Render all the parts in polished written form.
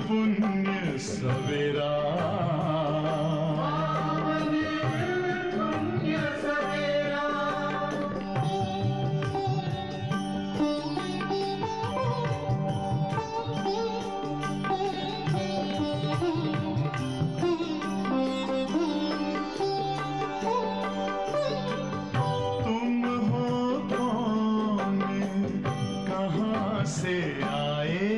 पुण्य सवेरा तुम हो कौन, कहाँ से आए,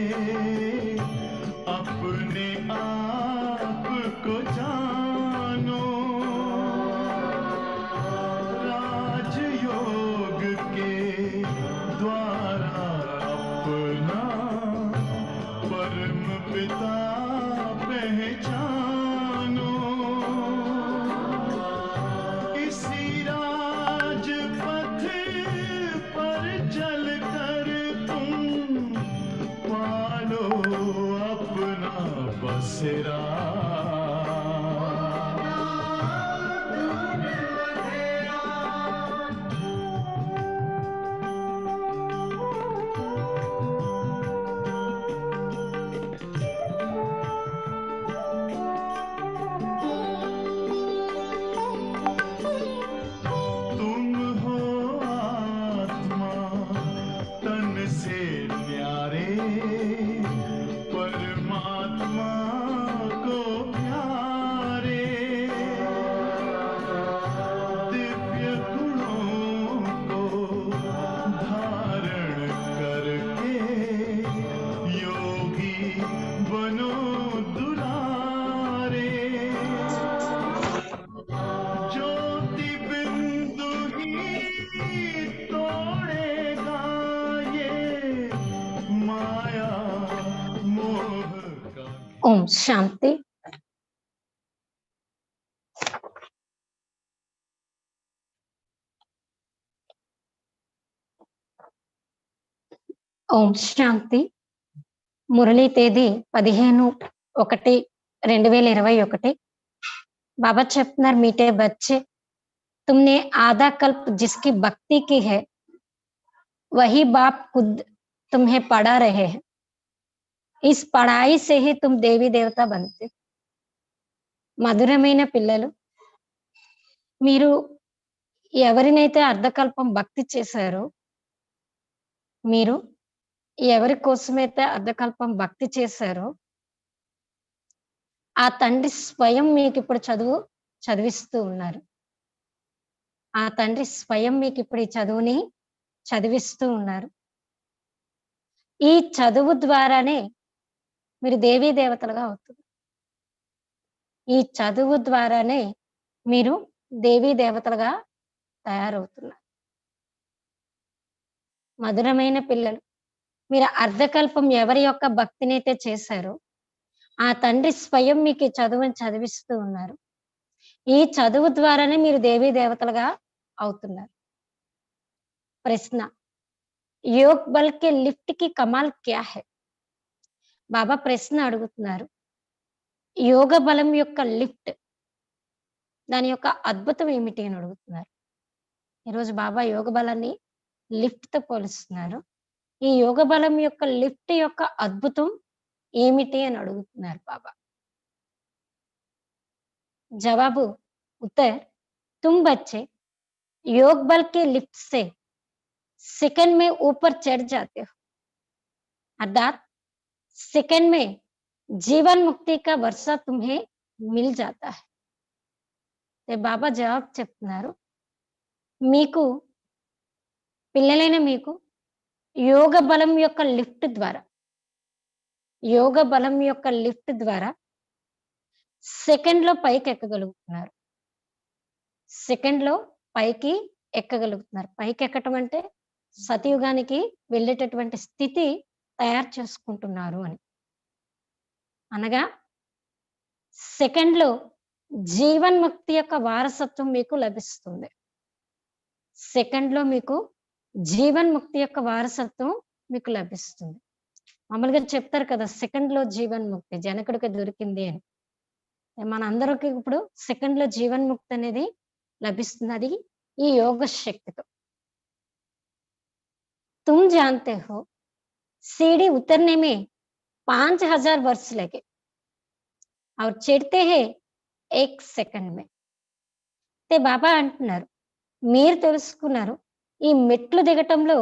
अपने आप को जानो। राजयोग के द्वारा अपना परम पिता पहचानो। इसी राजपथ पर चलकर तुम पालो अपना बसेरा। तुम हो आत्मा तन से न्यारे, परमात्मा को प्यारे। दिव्य गुणों को धारण करके योगी बनो दुलारे। ज्योति बिंदु ही तोड़ेगा ये माया मोह का। ओम शांति। ఓం శాంతి. మురళీ తేదీ 15/1/2021. बाबा చెప్తున్నారు, मीठे बच्चे, तुमने आधा कल्प जिसकी भक्ति की है वही बाप खुद तुम्हें पढ़ा रहे हैं। इस पढ़ाई से ही तुम देवी देवता बनते। మధురమైన పిల్లలు, మీరు ఎవరినైతే అర్ధకల్పం భక్తి చేశారో, మీరు ఎవరి కోసమైతే అర్ధకల్పం భక్తి చేశారో ఆ తండ్రి స్వయం మీకు ఇప్పుడు చదివిస్తూ ఉన్నారు. ఆ తండ్రి స్వయం మీకు ఇప్పుడు ఈ చదువుని చదివిస్తూ ఉన్నారు. ఈ చదువు ద్వారానే మీరు దేవీ దేవతలుగా అవుతారు. ఈ చదువు ద్వారానే మీరు దేవీ దేవతలుగా తయారవుతున్నారు. మధురమైన పిల్లలు, మీరు అర్ధకల్పం ఎవరి యొక్క భక్తినైతే చేశారో ఆ తండ్రి స్వయం మీకు ఈ చదువుని చదివిస్తూ ఉన్నారు. ఈ చదువు ద్వారానే మీరు దేవీ దేవతలుగా అవుతున్నారు. ప్రశ్న, యోగ్ బల్ కే లిఫ్ట్ కి కమాల్ క్యా హై? బాబా ప్రశ్న అడుగుతున్నారు, యోగ బలం యొక్క లిఫ్ట్, దాని యొక్క అద్భుతం ఏమిటి అని అడుగుతున్నారు. ఈరోజు బాబా యోగ బలాన్ని లిఫ్ట్ తో పోలుస్తున్నారు. ఈ యోగ బలం యొక్క లిఫ్ట్ యొక్క అద్భుతం ఏమిటి అని అడుగుతున్నారు బాబా. జవాబు, उत्तर, तुम बच्चे योग बल के लिफ्ट से सेकंड में ऊपर चढ़ जाते हो, अर्थात सेकंड में जीवन मुक्ति का वर्षा तुम्हें मिल जाता है. బాబా జవాబు చెప్తున్నారు, మీకు పిల్లలైన మీకు యోగ బలం యొక్క లిఫ్ట్ ద్వారా, యోగ బలం యొక్క లిఫ్ట్ ద్వారా సెకండ్ లో పైకి ఎక్కగలుగుతున్నారు. సెకండ్ లో పైకి ఎక్కగలుగుతున్నారు. పైకి ఎక్కటం అంటే సతయుగానికి వెళ్ళేటటువంటి స్థితి తయారు చేసుకుంటున్నారు అని. అనగా సెకండ్ లో జీవన్ముక్తి యొక్క వారసత్వం మీకు లభిస్తుంది. సెకండ్ లో మీకు జీవన్ముక్తి యొక్క వారసత్వం మీకు లభిస్తుంది. మామూలుగా చెప్తారు కదా, సెకండ్ లో జీవన్ముక్తి జనకుడికి దొరికింది అని. మనందరికి ఇప్పుడు సెకండ్ లో జీవన్ముక్తి అనేది లభిస్తుంది. అది ఈ యోగ శక్తితో. तुम जानते हो सीढ़ी उतरने में 5000 वर्ष लगे और चढ़ते हैं 1 సెకండ్ में. అయితే బాబా అంటున్నారు, మీరు తెలుసుకున్నారు ఈ మెట్లు దిగటంలో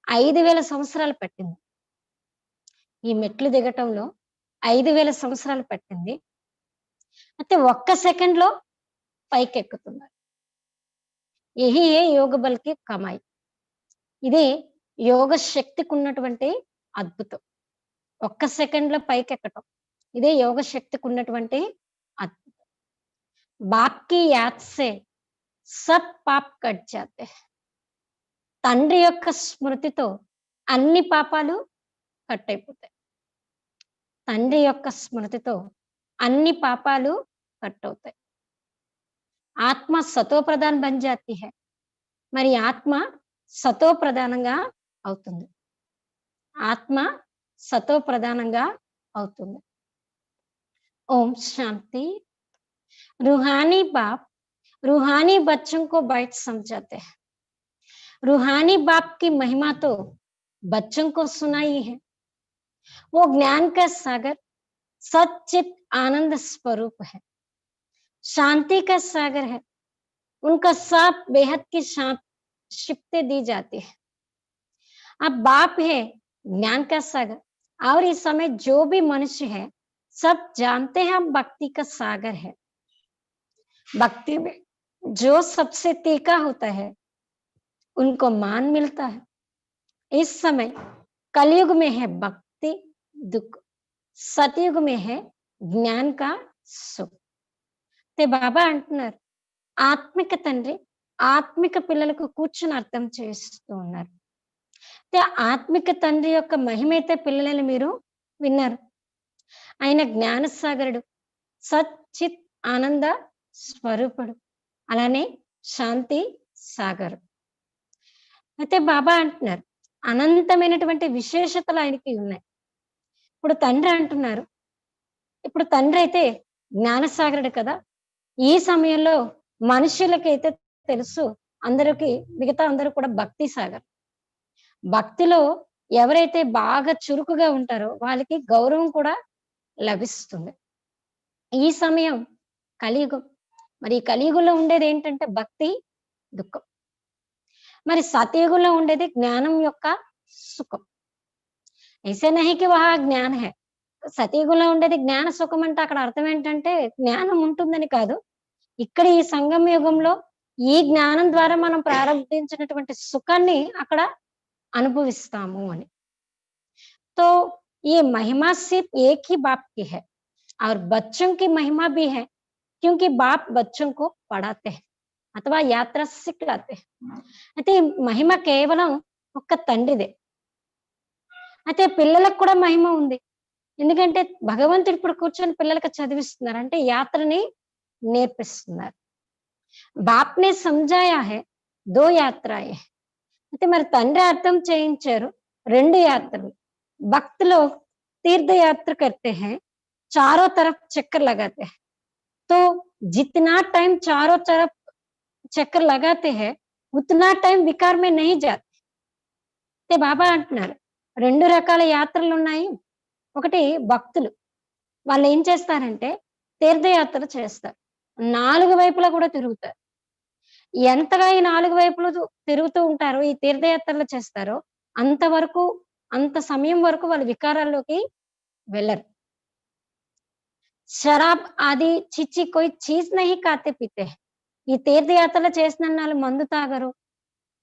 5000 సంవత్సరాలు పట్టింది. ఈ మెట్లు దిగటంలో 5000 సంవత్సరాలు పట్టింది. అయితే ఒక్క సెకండ్‌లో పైకెక్కుతున్నారు. యహీ ఏ యోగ బల్ కి కమాయి. ఇదే యోగ శక్తికున్నటువంటి అద్భుతం. ఒక్క సెకండ్‌లో పైకెక్కటం. ఇదే యోగ శక్తికున్నటువంటి అద్భుతం. బాప్ కి యాద్ సే సబ్ పాప్ కట్ జాతే హై. తండ్రి యొక్క స్మృతితో అన్ని పాపాలు కట్ అయిపోతాయి. తండ్రి యొక్క స్మృతితో అన్ని పాపాలు కట్ అవుతాయి. ఆత్మ సతో ప్రధాన్ బన్ జాతి హై. మరి ఆత్మ సతో ప్రధానంగా అవుతుంది. ఆత్మ సతో ప్రధానంగా అవుతుంది. ఓం శాంతి. रूहानी बाप रूहानी बच्चों को बैठ समझाते हैं. रूहानी बाप की महिमा तो बच्चों को सुनाई है. वो ज्ञान का सागर सच्चित आनंद स्वरूप है, शांति का सागर है. उनका साथ बेहद की शांत शिफ्ते दी जाती है. अब बाप है ज्ञान का सागर, और इस समय जो भी मनुष्य है सब जानते हैं हम भक्ति का सागर है. भक्ति में जो सबसे तीखा होता है उनको मान मिलता है. इस समय कलयुग में है भक्ति दुख, सतयुग में है జ్ఞాన్ కా సుఖ్. అయితే బాబా అంటున్నారు, ఆత్మిక తండ్రి ఆత్మిక పిల్లలకు కూర్చుని అర్థం చేస్తూ ఉన్నారు. అయితే ఆత్మిక తండ్రి యొక్క మహిమైతే పిల్లలని మీరు విన్నారు. ఆయన జ్ఞానసాగరుడు, సచ్చిత్ ఆనంద స్వరూపుడు, అలానే శాంతి సాగరు. అయితే బాబా అంటున్నారు, అనంతమైనటువంటి విశేషతలు ఆయనకి ఉన్నాయి. ఇప్పుడు తండ్రి అంటున్నారు, ఇప్పుడు తండ్రి అయితే జ్ఞానసాగరుడు కదా. ఈ సమయంలో మనుషులకైతే తెలుసు, అందరికి మిగతా అందరూ కూడా భక్తి సాగర్. భక్తిలో ఎవరైతే బాగా చురుకుగా ఉంటారో వాళ్ళకి గౌరవం కూడా లభిస్తుంది. ఈ సమయం కలియుగం. మరి ఈ కలియుగంలో ఉండేది ఏంటంటే భక్తి దుఃఖం. మరి సతయుగంలో ఉండేది జ్ఞానం యొక్క సుఖం. ఐసే నహీ కి వహా జ్ఞాన హై. సతయుగంలో ఉండేది జ్ఞాన సుఖం అంటే అక్కడ అర్థం ఏంటంటే జ్ఞానం ఉంటుందని కాదు. ఇక్కడ ఈ సంగమ యుగంలో ఈ జ్ఞానం ద్వారా మనం ప్రారంభించినటువంటి సుఖాన్ని అక్కడ అనుభవిస్తాము అని. तो ये महिमा सिर्फ एक ही बाप की है और बच्चों की महिमा भी है, क्योंकि बाप बच्चों को पढ़ाते हैं अथवा यात्रा सिखलाते हैं. అయితే ఈ మహిమ కేవలం ఒక్క తండ్రిదే. అయితే పిల్లలకు కూడా మహిమ ఉంది. ఎందుకంటే భగవంతుడు ఇప్పుడు కూర్చొని పిల్లలకు చదివిస్తున్నారు, అంటే యాత్రని నేర్పిస్తున్నారు. బాప్నే సమझाया है, 2 యాత్రాయే. అయితే మరి తండ్రి అర్థం చేయించారు 2 యాత్రలు. भक्त लोग तीर्थ यात्रा करते हैं, चारों तरफ चक्कर लगाते हैं. तो जितना टाइम चारों तरफ चक्कर लगाते हैं उतना टाइम विकार में नहीं जाते. అయితే బాబా అంటున్నారు 2 రకాల యాత్రలు ఉన్నాయి. ఒకటి భక్తులు, వాళ్ళు ఏం చేస్తారంటే తీర్థయాత్ర చేస్తారు, 4 వైపులా కూడా తిరుగుతారు. ఎంతగా ఈ 4 వైపులు తిరుగుతూ ఉంటారో, ఈ తీర్థయాత్రలు చేస్తారో అంతవరకు, అంత సమయం వరకు వాళ్ళు వికారాల్లోకి వెళ్ళరు. షరాబ్ ఆది చిచ్చి కోయి చీజ్ నహీ ఖాతే పీతే. ఈ తీర్థయాత్రలు చేసినన్నాళ్ళు మందు తాగరు,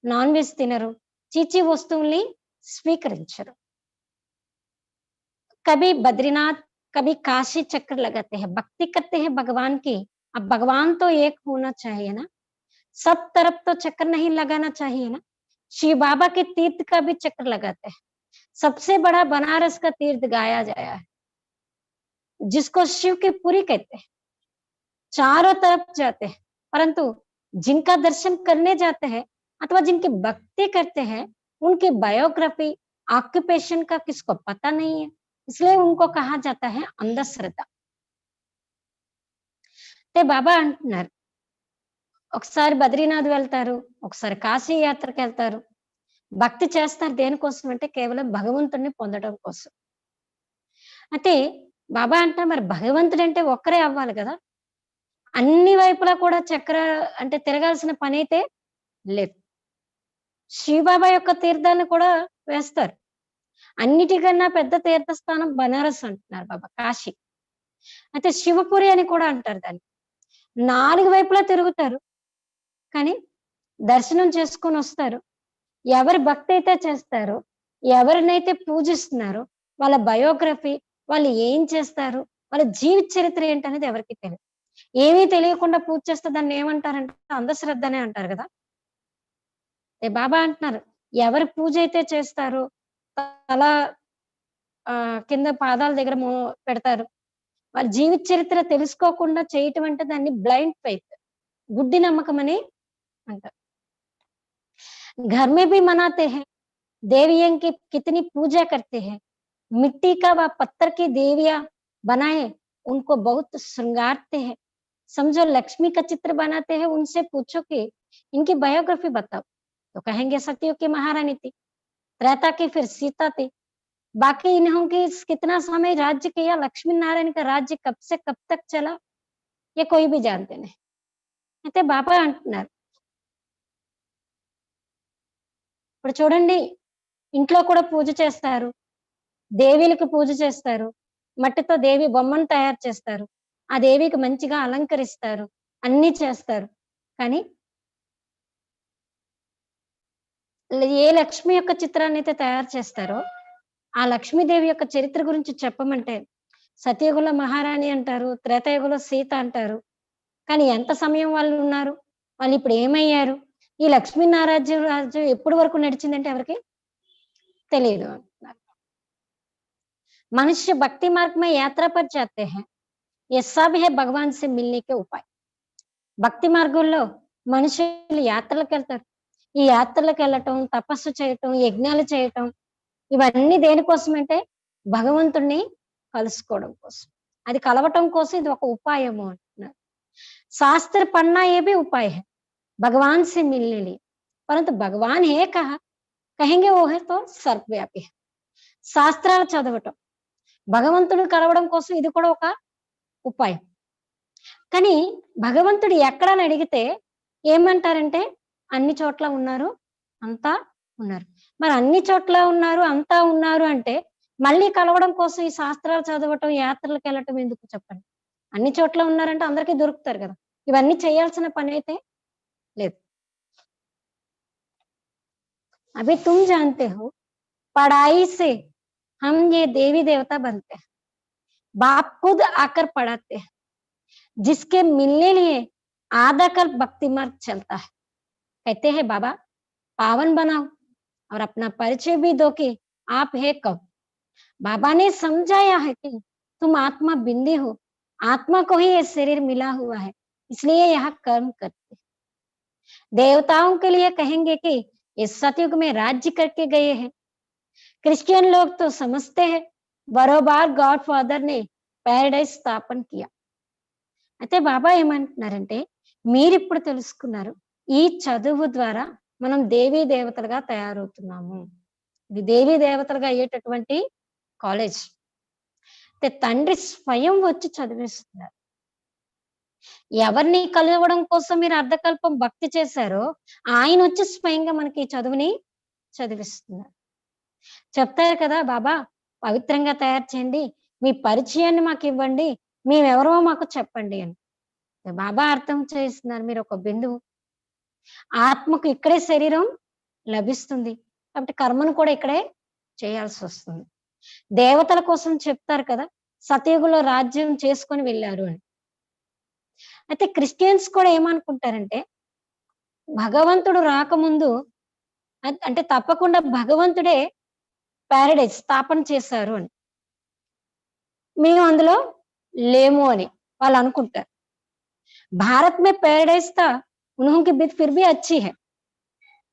నాన్ వెజ్ తినరు, చీచి వస్తువుల్ని స్వీకరించరు. कभी बद्रीनाथ कभी काशी चक्कर लगाते हैं, भक्ति करते हैं भगवान की. अब भगवान तो एक होना चाहिए ना, सब तरफ तो चक्कर नहीं लगाना चाहिए ना. शिव बाबा के तीर्थ का भी चक्कर लगाते हैं. सबसे बड़ा बनारस का तीर्थ गाया जाया है, जिसको शिव की पुरी कहते हैं. चारों तरफ जाते हैं, परंतु जिनका दर्शन करने जाते हैं अथवा जिनकी भक्ति करते हैं उनकी बायोग्राफी ऑक्यूपेशन का किसको पता नहीं है, इसलिए उनको कहा जाता है अंधश्रद्धा. ते बाबा అంటున్నారు, ఒకసారి బద్రీనాథ్ వెళ్తారు, ఒకసారి కాశీ యాత్రకి వెళ్తారు. భక్తి చేస్తారు దేనికోసం అంటే కేవలం భగవంతుడిని పొందడం కోసం. అయితే బాబా అంట మరి భగవంతుడంటే ఒక్కరే అవ్వాలి కదా! అన్ని వైపులా కూడా చక్ర అంటే తిరగాల్సిన పనైతే లేదు. శివబాబా యొక్క తీర్థాన్ని కూడా వేస్తారు. అన్నిటికన్నా పెద్ద తీర్థస్థానం బనారస్ అంటున్నారు బాబా, కాశీ. అయితే శివపురి అని కూడా అంటారు దాన్ని. 4 వైపులా తిరుగుతారు. కానీ దర్శనం చేసుకొనొస్తారు. ఎవరి భక్తయితే చేస్తారో, ఎవరినైతే పూజిస్తున్నారో, వాళ్ళ బయోగ్రఫీ, వాళ్ళు ఏం చేస్తారు, వాళ్ళ జీవిత చరిత్ర ఏంటనేది ఎవరికీ తెలీదు. ఏమీ తెలియకుండా పూజ చేస్తే దాన్నేమంటారంటే అంధశ్రద్ధ అనే అంటారు గదా! బాబా అంటున్నారు, ఎవరి పూజైతే చేస్తారో తల కింద పాదాల దగ్గర పెడతారు. వాళ్ళ జీవిత చరిత్ర తెలుసుకోకుండా చేయటం అంటే దాన్ని బ్లైండ్ ఫెయిత్, గుడ్డి నమ్మకం అని అంటారు. घर में भी मनाते हैं, देवियों की कितनी पूजा करते हैं, मिट्टी का व पत्थर की देवियां बनाए, उनको बहुत श्रृंगारते हैं। समझो लक्ष्मी का चित्र बनाते हैं, उनसे पूछो कि इनकी बायोग्राफी बताओ, तो कहेंगे सतयुग की महारानी थी, त्रेता की फिर सीता थी, बाकी इन्हों की कितना समय राज्य किया, लक्ष्मी नारायण का राज्य कब से कब तक चला, ये कोई भी जानते नहीं। అయితే బాబా అంటున్నారు, ఇప్పుడు చూడండి, ఇంట్లో కూడా పూజ చేస్తారు. దేవీలకి పూజ చేస్తారు. మట్టితో దేవి బొమ్మను తయారు చేస్తారు. ఆ దేవికి మంచిగా అలంకరిస్తారు. అన్నీ చేస్తారు. కానీ ఏ లక్ష్మి యొక్క చిత్రాన్నయితే తయారు చేస్తారో, ఆ లక్ష్మీదేవి యొక్క చరిత్ర గురించి చెప్పమంటే, సతయుగంలో మహారాణి అంటారు, త్రేతాయుగంలో సీత అంటారు. కానీ ఎంత సమయం వాళ్ళున్నారు? వాళ్ళిప్పుడు ఏమయ్యారు? ఈ లక్ష్మీ రాజ్యం ఎప్పటి వరకు నడిచిందంటే ఎవరికీ తెలీదు అంటున్నారు. मनुष्य भक्ति मार्ग में यात्रा पर जाते हैं, ये सब है भगवान से मिलने के उपाय। భక్తి మార్గంలో మనుషులు యాత్రలకెళ్తారు. ఈ యాత్రలకెళ్ళటం, తపస్సు చేయటం, యజ్ఞాలు చేయటం, ఇవన్నీ దేనికోసమంటే భగవంతుడిని కలుసుకోవడం కోసం. అది కలవటం కోసం ఇది ఒక ఉపాయము అంటున్నారు. शास्त्र पढ़ना ये भी उपाय है भगवान से मिलने लिए, परंतु भगवान है कहा, कहेंगे वो है तो सर्वव्यापी है. శాస్త్రాలు చదవటం, భగవంతుడిని కలవడం కోసం ఇది కూడా ఒక ఉపాయం. కానీ భగవంతుడు ఎక్కడని అడిగితే ఏమంటారంటే అన్ని చోట్ల ఉన్నారు, అంతా ఉన్నారు. మరి అన్ని చోట్ల ఉన్నారు, అంతా ఉన్నారు అంటే మళ్ళీ కలవడం కోసం ఈ శాస్త్రాలు చదవటం, యాత్రలకెళ్ళటం ఎందుకు చెప్పండి? అన్ని చోట్ల ఉన్నారంటే అందరికీ దొరుకుతారు కదా! ఇవన్నీ చేయాల్సిన పనైతే లేదు. अभी तुम जानते हो, पढ़ाई से हम ये देवी देवता बनते हैं, बाप खुद आकर पढ़ाते हैं, जिसके मिलने लिए आधा कल्प भक्ति मार्ग चलता है। कहते हैं बाबा पावन बनाओ और अपना परिचय भी दो कि आप है कौन। बाबा ने समझाया है कि तुम आत्मा बिंदी हो, आत्मा को ही ये शरीर मिला हुआ है, इसलिए यहाँ कर्म करते। देवताओं के लिए कहेंगे कि इस सतयुग में राज्य करके गए हैं। क्रिश्चियन लोग तो समझते हैं बरोबर गॉड फादर ने पैराडైజ్ స్థాపన किया. అయితే బాబా ఏమంటున్నారంటే మీరిప్పుడు తెలుసుకున్నారు, ఈ చదువు ద్వారా మనం దేవీ దేవతలుగా తయారవుతున్నాము. ఇది దేవీ దేవతలుగా అయ్యేటటువంటి కాలేజ్. అయితే తండ్రి స్వయం వచ్చి చదివిస్తున్నారు. ఎవరిని కలవడం కోసం మీరు అర్ధకల్పం భక్తి చేశారో ఆయన వచ్చి స్వయంగా మనకి ఈ చదువుని చదివిస్తున్నారు. చెప్తారు కదా బాబా పవిత్రంగా తయారు చేయండి, మీ పరిచయాన్ని మాకు ఇవ్వండి, మేమెవరో మాకు చెప్పండి అని. బాబా అర్థం చేస్తున్నారు, మీరు ఒక బిందువు, ఆత్మకు ఇక్కడే శరీరం లభిస్తుంది కాబట్టి కర్మను కూడా ఇక్కడే చేయాల్సి వస్తుంది. దేవతల కోసం చెప్తారు కదా సతయుగంలో రాజ్యం చేసుకొని వెళ్ళారు అని. అయితే క్రిస్టియన్స్ కూడా ఏమనుకుంటారంటే భగవంతుడు రాకముందు అంటే తప్పకుండా భగవంతుడే ప్యారడైజ్ స్థాపన చేశారు అని, మేము అందులో లేము అని వాళ్ళు అనుకుంటారు. భారత్ మే ప్యారడైజ్ తా ఉన్హోంకి బిత్ ఫిర్ భీ అచ్చి హై.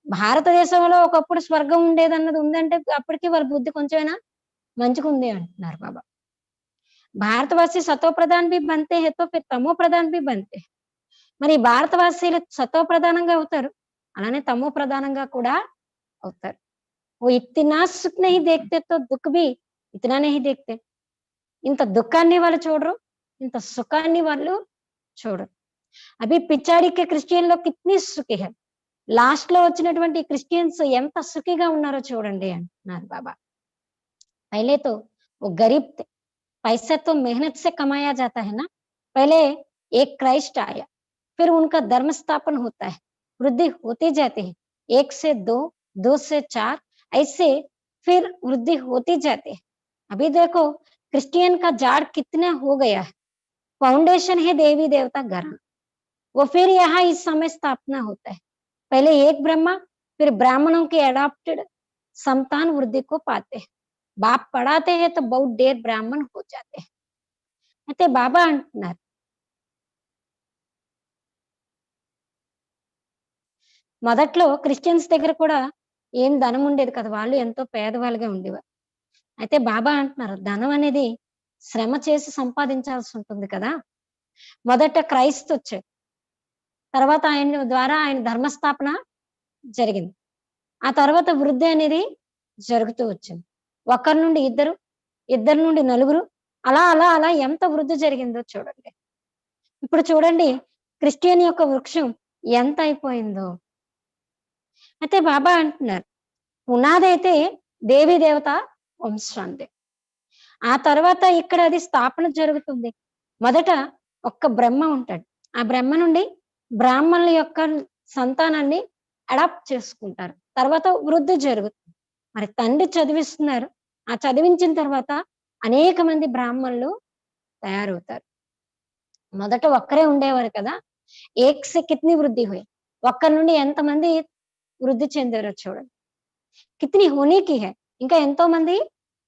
భారతదేశంలో ఒకప్పుడు స్వర్గం ఉండేదన్నది ఉందంటే అప్పటికి వాళ్ళ బుద్ధి కొంచెమైనా మంచిగా ఉంది అంటున్నారు బాబా. భారతవాసి సతో ప్రధాన్ బి బంతే హై తో ఫిర్ తమో ప్రధాన్ బి బంతే. మరి భారతవాసీలు సతో ప్రధానంగా అవుతారు, అలానే తమో ప్రధానంగా కూడా అవుతారు. वो इतना सुख नहीं देखते तो दुख भी इतना नहीं देखते. ఇంత దుఃఖాన్ని వాళ్ళు చూడరు, ఇంత సుఖాన్ని వాళ్ళు చూడరు. అభి పిచ్చాడికే క్రిస్టియన్‌లో కిత్నీ సుఖీ హై. లాస్ట్‌లో వచ్చినటువంటి క్రిస్టియన్స్ ఎంత సుఖిగా ఉన్నారో చూడండి అంటున్నారు బాబా. पहले तो वो गरीब थे, पैसा तो मेहनत से कमाया जाता है ना। पहले एक क्राइस्ट आया, फिर उनका धर्म स्थापन होता है, वृद्धि होती जाती है, 1 से 2, 2 से 4, ऐसे फिर वृद्धि होती जाती है। अभी देखो क्रिश्चियन का जाड़ कितना हो गया है। फाउंडेशन है देवी देवता घराना, वो फिर यहाँ इस समय स्थापना होता है। पहले एक ब्रह्मा, फिर ब्राह्मणों के अडॉप्टेड संतान वृद्धि को पाते हैं। बाप पढ़ाते हैं तो बहुत देर ब्राह्मण हो जाते हैं. అయితే బాబా అంటున్నారు మొదట్లో క్రిస్టియన్స్ దగ్గర కూడా ఏం ధనం ఉండేది కదా, వాళ్ళు ఎంతో పేదవాళ్ళుగా ఉండేవారు. అయితే బాబా అంటున్నారు ధనం అనేది శ్రమ చేసి సంపాదించాల్సి ఉంటుంది కదా. మొదట క్రైస్తు వచ్చాడు, తర్వాత ఆయన ద్వారా ఆయన ధర్మస్థాపన జరిగింది. ఆ తర్వాత వృద్ధి అనేది జరుగుతూ వచ్చింది. ఒకరి నుండి ఇద్దరు, ఇద్దరి నుండి నలుగురు, అలా అలా అలా ఎంత వృద్ధి జరిగిందో చూడండి. ఇప్పుడు చూడండి క్రిస్టియన్ యొక్క వృక్షం ఎంత అయిపోయిందో. అయితే బాబా అంటున్నారు పునాదైతే దేవీ దేవత వంశాంతి, ఆ తర్వాత ఇక్కడ అది స్థాపన జరుగుతుంది. మొదట ఒక్క బ్రహ్మ ఉంటాడు, ఆ బ్రహ్మ నుండి బ్రాహ్మణుల యొక్క సంతానాన్ని అడాప్ట్ చేసుకుంటారు, తర్వాత వృద్ధి జరుగుతుంది. మరి తండ్రి చదివిస్తున్నారు, ఆ చదివించిన తర్వాత అనేక మంది బ్రాహ్మణులు తయారవుతారు. మొదట ఒక్కరే ఉండేవారు కదా, ఏక్ సే కిత్ని వృద్ధి హోయి, ఒక్కరి నుండి ఎంతమంది వృద్ధి చెందారో చూడండి. కిత్ని హోనీకి హై, ఇంకా ఎంతో మంది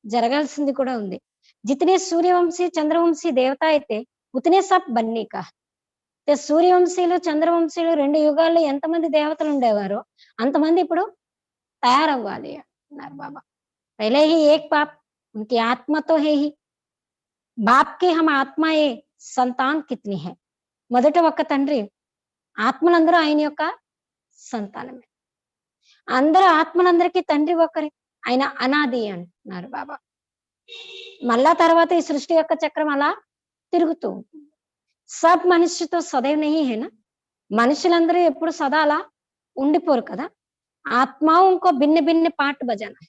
జరగాల్సింది కూడా ఉంది. జితనే సూర్యవంశీ చంద్రవంశీ దేవత అయితే ఉతనే సబ్ బన్నీ కా. సూర్యవంశీలు చంద్రవంశీలు 2 యుగాల్లో ఎంతమంది దేవతలు ఉండేవారో అంతమంది ఇప్పుడు తయారవ్వాలి అన్నారు బాబా. पहले ही एक बाप, उनकी आत्मा तो है ही, बाप की हम ఆత్మయే సంతాన్ కిత్ని है. మొదట ఒక తండ్రి, ఆత్మలందరూ ఆయన యొక్క సంతానమే. అందరూ ఆత్మలందరికీ తండ్రి ఒకరే, ఆయన అనాది అంటున్నారు బాబా. మళ్ళా తర్వాత ఈ సృష్టి యొక్క చక్రం అలా తిరుగుతూ ఉంటుంది. సబ్ మనుష్యతో సదైవ్ నహీ హై నా, మనుషులందరూ ఎప్పుడు సదా అలా ఉండిపోరు కదా. ఆత్మాओं को भिन्न भिन्न पाठ बजाना है.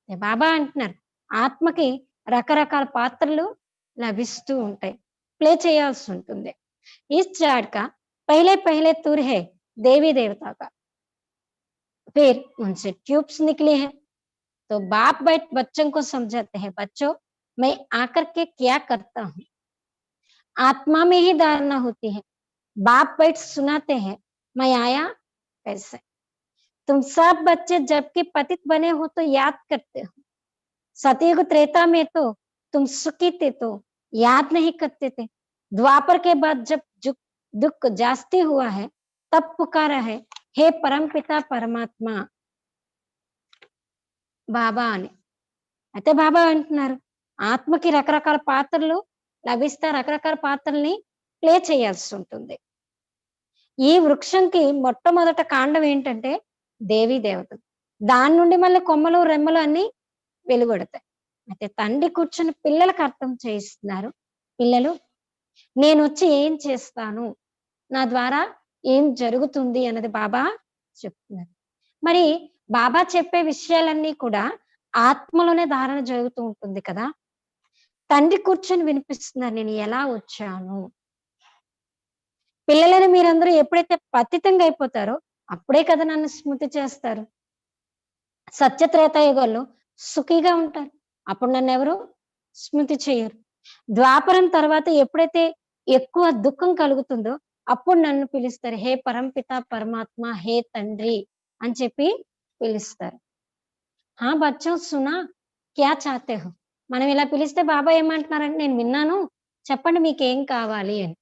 బాబా అంటున్నారు ఆత్మకి రకరకాల పాత్రలు లభిస్తూ ఉంటాయి, ప్లే చేయాల్సి ఉంటుంది. इस जाड़ का पहले पहले तुर है देवी देवता का, फिर उनसे ट्यूब्स निकली है. तो बाप बैठ बच्चों को समझाते हैं, बच्चों मैं आकर के क्या करता हूँ. आत्मा में ही धारणा होती है, बाप बैठ सुनाते हैं मैं आया कैसे. तुम सब बच्चे जबकि पतित बने हो तो याद करते हो, सतयुग त्रेता में तो तुम सुखी थे तो याद नहीं करते थे. द्वापर के बाद जब दुख जास्ती हुआ है तब पुकारा है हे परमपिता परमात्मा బాబా అని. అయితే బాబా అంటున్నారు ఆత్మకి రకరకాల పాత్రలు లభిస్తే రకరకాల పాత్రల్ని ప్లే చేయాల్సి ఉంటుంది. ఈ వృక్షంకి మొట్టమొదట కాండం ఏంటంటే దేవీ దేవతలు, దాని నుండి మళ్ళీ కొమ్మలు రెమ్మలు అన్ని వెలువడతాయి. అయితే తండ్రి కూర్చొని పిల్లలకు అర్థం చేయిస్తున్నారు, పిల్లలు నేను వచ్చి ఏం చేస్తాను, నా ద్వారా ఏం జరుగుతుంది అన్నది బాబా చెప్తున్నారు. మరి బాబా చెప్పే విషయాలన్నీ కూడా ఆత్మలోనే ధారణ జరుగుతూ ఉంటుంది కదా. తండ్రి కూర్చొని వినిపిస్తున్నారు నేను ఎలా వచ్చాను. పిల్లలని మీరందరూ ఎప్పుడైతే పతితంగా అయిపోతారో అప్పుడే కదా నన్ను స్మృతి చేస్తారు. సత్యత్రేతాయుగంలో సుఖీగా ఉంటారు, అప్పుడు నన్ను ఎవరు స్మృతి చేయరు. ద్వాపరం తర్వాత ఎప్పుడైతే ఎక్కువ దుఃఖం కలుగుతుందో అప్పుడు నన్ను పిలుస్తారు, హే పరంపిత పరమాత్మ, హే తండ్రి అని చెప్పి పిలుస్తారు. హా బచ్చో సునా క్యా చాతే హో, మనం ఇలా పిలిస్తే బాబా ఏమంటున్నారంటే నేను విన్నాను, చెప్పండి మీకేం కావాలి అని.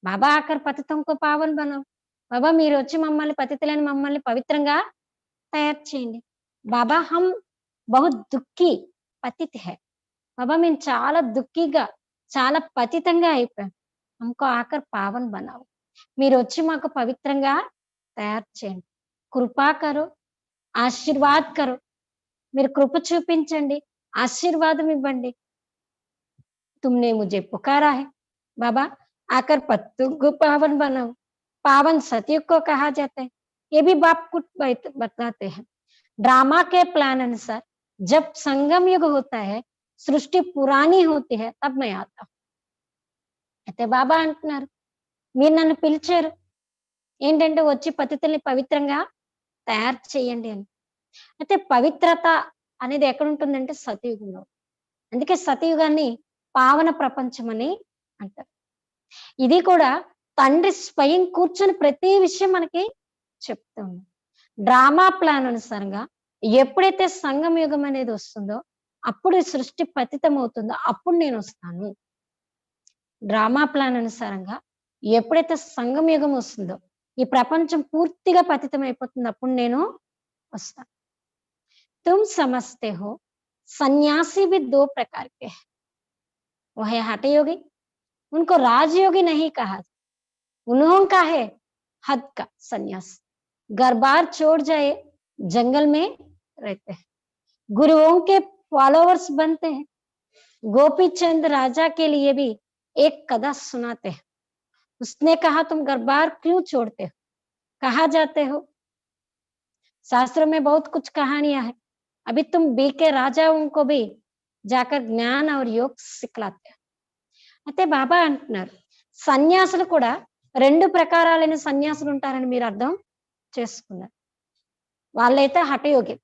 బాబా ఆఖర్ పతితంకో పావన్ బనావ్, బాబా మీరు వచ్చి మమ్మల్ని పతితులని మమ్మల్ని పవిత్రంగా తయారు చేయండి. బాబా హమ్ బహుత్ దుఃఖీ పతిత్ హై, బాబా మేము చాలా దుఃఖీగా చాలా పతితంగా అయిపోయాం, హమ్కో ఆఖర్ పావన్ బనావ్, మీరు వచ్చి మాకు పవిత్రంగా తయారు చేయండి. కృపా కరో ఆశీర్వాద్ కరో, మీరు కృప చూపించండి, ఆశీర్వాదం ఇవ్వండి. तुमने मुझे पुकारा है बाबा, आकर पत्तों को पावन बनाओ। पावन सतयुग को कहा जाता है। ये भी बाप कुछ बताते हैं। ड्रामा के प्लान अनुसार जब संगम युग होता है, सृष्टि पुरानी होती है, तब मैं आता हूँ. అయితే బాబా అంటున్నారు, మీరు నన్ను పిలిచారు ఏంటంటే వచ్చి పతితుల్ని పవిత్రంగా తయారు చేయండి అని. అయితే పవిత్రత అనేది ఎక్కడుంటుందంటే సతయుగంలో. అందుకే సతయుగాన్ని పావన ప్రపంచం అని అంటారు. ఇది కూడా తండ్రి స్వయం కూర్చొని ప్రతి విషయం మనకి చెప్తూ ఉంది. డ్రామా ప్లాన్ అనుసారంగా ఎప్పుడైతే సంగమ యుగం అనేది వస్తుందో, అప్పుడు ఈ సృష్టి పతితం అవుతుందో అప్పుడు నేనొస్తాను. డ్రామా ప్లాన్ అనుసారంగా ఎప్పుడైతే సంగమ యుగం వస్తుందో, ఈ ప్రపంచం పూర్తిగా పతితం అయిపోతుందో అప్పుడు నేను వస్తాను. तुम समझते हो सन्यासी भी 2 प्रकार के हैं। वो है हठ योगी, उनको राजयोगी नहीं कहा। उन्होंने है हद का सन्यास, घर बार छोड़ जाए, जंगल में रहते हैं, गुरुओं के फॉलोवर्स बनते हैं। गोपी चंद राजा के लिए भी एक कथा सुनाते हैं। उसने कहा तुम घर बार क्यों छोड़ते हो, कहाँ जाते हो? शास्त्रों में बहुत कुछ कहानियां है। अभी तुम बीके రాజాओं को भी जाकर ज्ञान और योग सिखलाते हैं. అయితే బాబా అంటున్నారు సన్యాసులు కూడా 2 ప్రకారాలైన సన్యాసులు ఉంటారని మీరు అర్థం చేసుకున్నారు. వాళ్ళైతే హఠయోగి,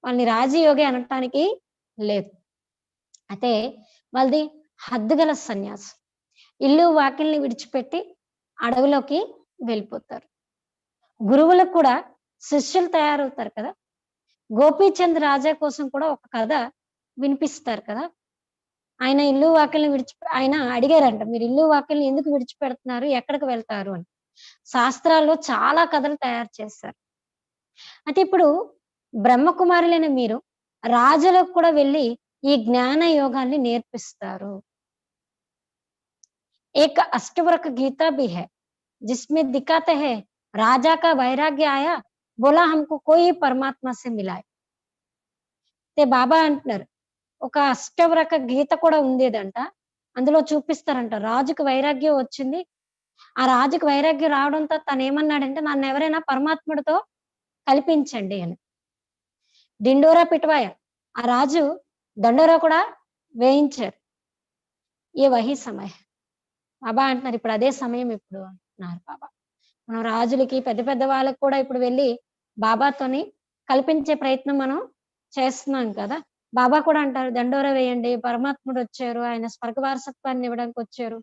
వాళ్ళని రాజయోగి అనటానికి లేదు. అయితే వాళ్ళది హద్దుగల సన్యాసం, ఇల్లు వాకిల్ని విడిచిపెట్టి అడవిలోకి వెళ్ళిపోతారు. గురువులకు కూడా శిష్యులు తయారవుతారు కదా. గోపీచంద్ రాజా కోసం కూడా ఒక కథ వినిపిస్తారు కదా. ఆయన ఇల్లు వాకిల్ని ఆయన అడిగారంట, మీరు ఇల్లు వాకిల్ని ఎందుకు విడిచిపెడుతున్నారు, ఎక్కడికి వెళ్తారు అని. శాస్త్రాల్లో చాలా కథలు తయారు చేశారు. అయితే ఇప్పుడు బ్రహ్మకుమారులైన మీరు రాజులకు కూడా వెళ్ళి ఈ జ్ఞాన యోగాన్ని నేర్పిస్తారు. एक अष्टवक्र गीता भी है जिसमें दिखाते हैं राजा का वैराग्य आया, बोला हमको कोई परमात्मा से मिलाए. ते బాబా అంటున్నారు ఒక అష్టవక్ర గీత కూడా ఉండేదంట. అందులో చూపిస్తారంట రాజుకు వైరాగ్యం వచ్చింది. ఆ రాజుకు వైరాగ్యం రావడంతో తను ఏమన్నాడంటే నన్ను ఎవరైనా పరమాత్ముడితో కల్పించండి అని. డిండోరా పిటవాయ, ఆ రాజు దండోరా కూడా వేయించారు. ఏ వహి సమయం బాబా అంటున్నారు ఇప్పుడు అదే సమయం ఇప్పుడు అంటున్నారు బాబా. మనం రాజులకి పెద్ద పెద్ద వాళ్ళకి కూడా ఇప్పుడు వెళ్ళి బాబాతోని కల్పించే ప్రయత్నం మనం చేస్తున్నాం కదా. బాబా కూడా అంటారు దండోరా వేయండి, పరమాత్ముడు వచ్చారు, ఆయన స్వర్గ వారసత్వాన్ని ఇవ్వడానికి వచ్చారు,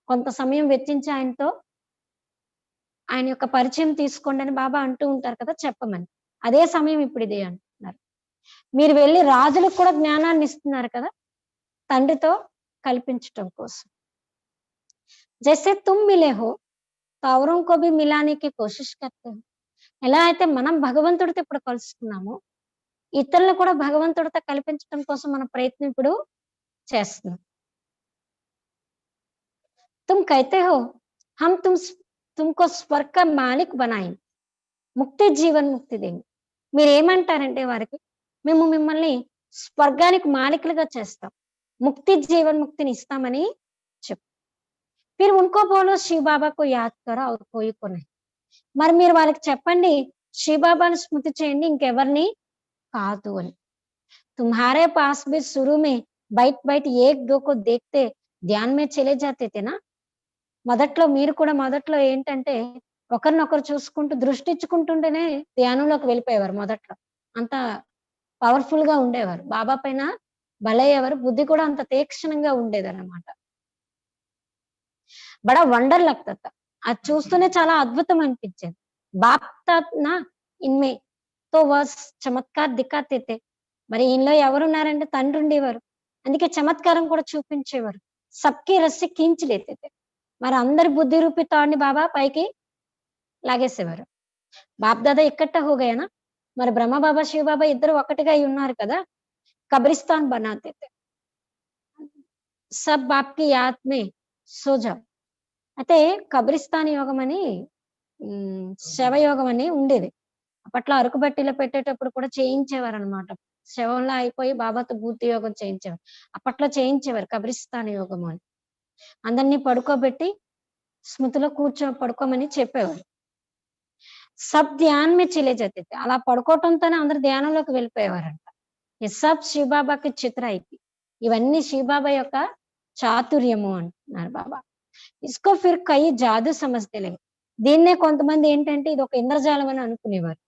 కొంత సమయం వెచ్చించి ఆయనతో ఆయన యొక్క పరిచయం తీసుకోండి అని బాబా అంటూ ఉంటారు కదా, చెప్పమని. అదే సమయం ఇప్పుడు ఇదే అంటున్నారు. మీరు వెళ్ళి రాజులకు కూడా జ్ఞానాన్ని ఇస్తున్నారు కదా తండ్రితో కల్పించటం కోసం. జైసే తుమ్ మిలే హో తో ఔరోं को भी मिलाने की कोशिश करते हो. ఎలా అయితే మనం భగవంతుడితో ఇప్పుడు కలుసుకున్నామో ఇతరులను కూడా భగవంతుడితో కల్పించడం కోసం మన ప్రయత్నం ఇప్పుడు చేస్తున్నాం. तुम कहते हो हम तुमको स्वर्ग का मालिक बनाएंगे, ముక్తి జీవన్ ముక్తి దేంगे. మీరు ఏమంటారంటే వారికి మేము మిమ్మల్ని స్వర్గానికి మాలికలుగా చేస్తాం, ముక్తి జీవన్ ముక్తిని ఇస్తామని చెప్పు. फिर उनको बोलो शिव बाबा को याद करो और कोई को नहीं. మరి మీరు వాళ్ళకి చెప్పండి శివబాబాను స్మృతి చేయండి, ఇంకెవరిని కాదు అని. तुम्हारे पास भी शुरू में बैठ बैठ एक दो को देखते ध्यान में चले जाते थे ना. మొదట్లో మీరు కూడా మొదట్లో ఏంటంటే ఒకరినొకరు చూసుకుంటూ దృష్టి ఇచ్చుకుంటుంటేనే ధ్యానంలోకి వెళ్ళిపోయేవారు. మొదట్లో అంత పవర్ఫుల్ గా ఉండేవారు, బాబా పైన బలయ్యేవారు, బుద్ధి కూడా అంత తీక్షణంగా ఉండేదన్నమాట. బడా వండర్ లగ్తా థా, అది చూస్తూనే చాలా అద్భుతం అనిపించేది. బాప్ తాత్ నా ఇన్మే తో వస్ చమత్కార్ దిఖాతే థే. మరి ఈయనలో ఎవరున్నారంటే తండ్రి ఉండేవారు, అందుకే చమత్కారం కూడా చూపించేవారు. సబ్కి రస్సి ఖీంచి లేతే థే. మరి అందరి బుద్ధి రూపి తాడుని బాబా పైకి లాగేసేవారు. బాప్ దాదా ఇక్కట్ట హోగయనా, మరి బ్రహ్మ బాబా శివ బాబా ఇద్దరు ఒకటిగా అయి ఉన్నారు కదా. కబ్రిస్తాన్ బనాతే థే, సబ్ బాప్ కి యాద్ మే సో జాओ. అయితే కబ్రిస్తాన్ యోగం అని శవయోగం అని ఉండేది. అప్పట్లో అరకు బట్టీలో పెట్టేటప్పుడు కూడా చేయించేవారు అనమాట. శవంలా అయిపోయి బాబాతో భూతి యోగం చేయించేవారు. అప్పట్లో చేయించేవారు కబ్రిస్తాన్ యోగము అని. అందరినీ పడుకోబెట్టి స్మృతిలో పడుకోమని చెప్పేవారు. సబ్ ధ్యాన్ మే చలే జాతే थे. అలా పడుకోవటంతోనే అందరూ ధ్యానంలోకి వెళ్ళిపోయేవారంట. ये सब शिव बाबा की चित्र అయితే ఇవన్నీ శివబాబా యొక్క చాతుర్యము అంటున్నారు బాబా. ఇస్కో ఫిర్ కయి జాదు సమజ్తే లే. దీన్నే కొంతమంది ఏంటంటే ఇది ఒక ఇంద్రజాలం అని అనుకునేవారు.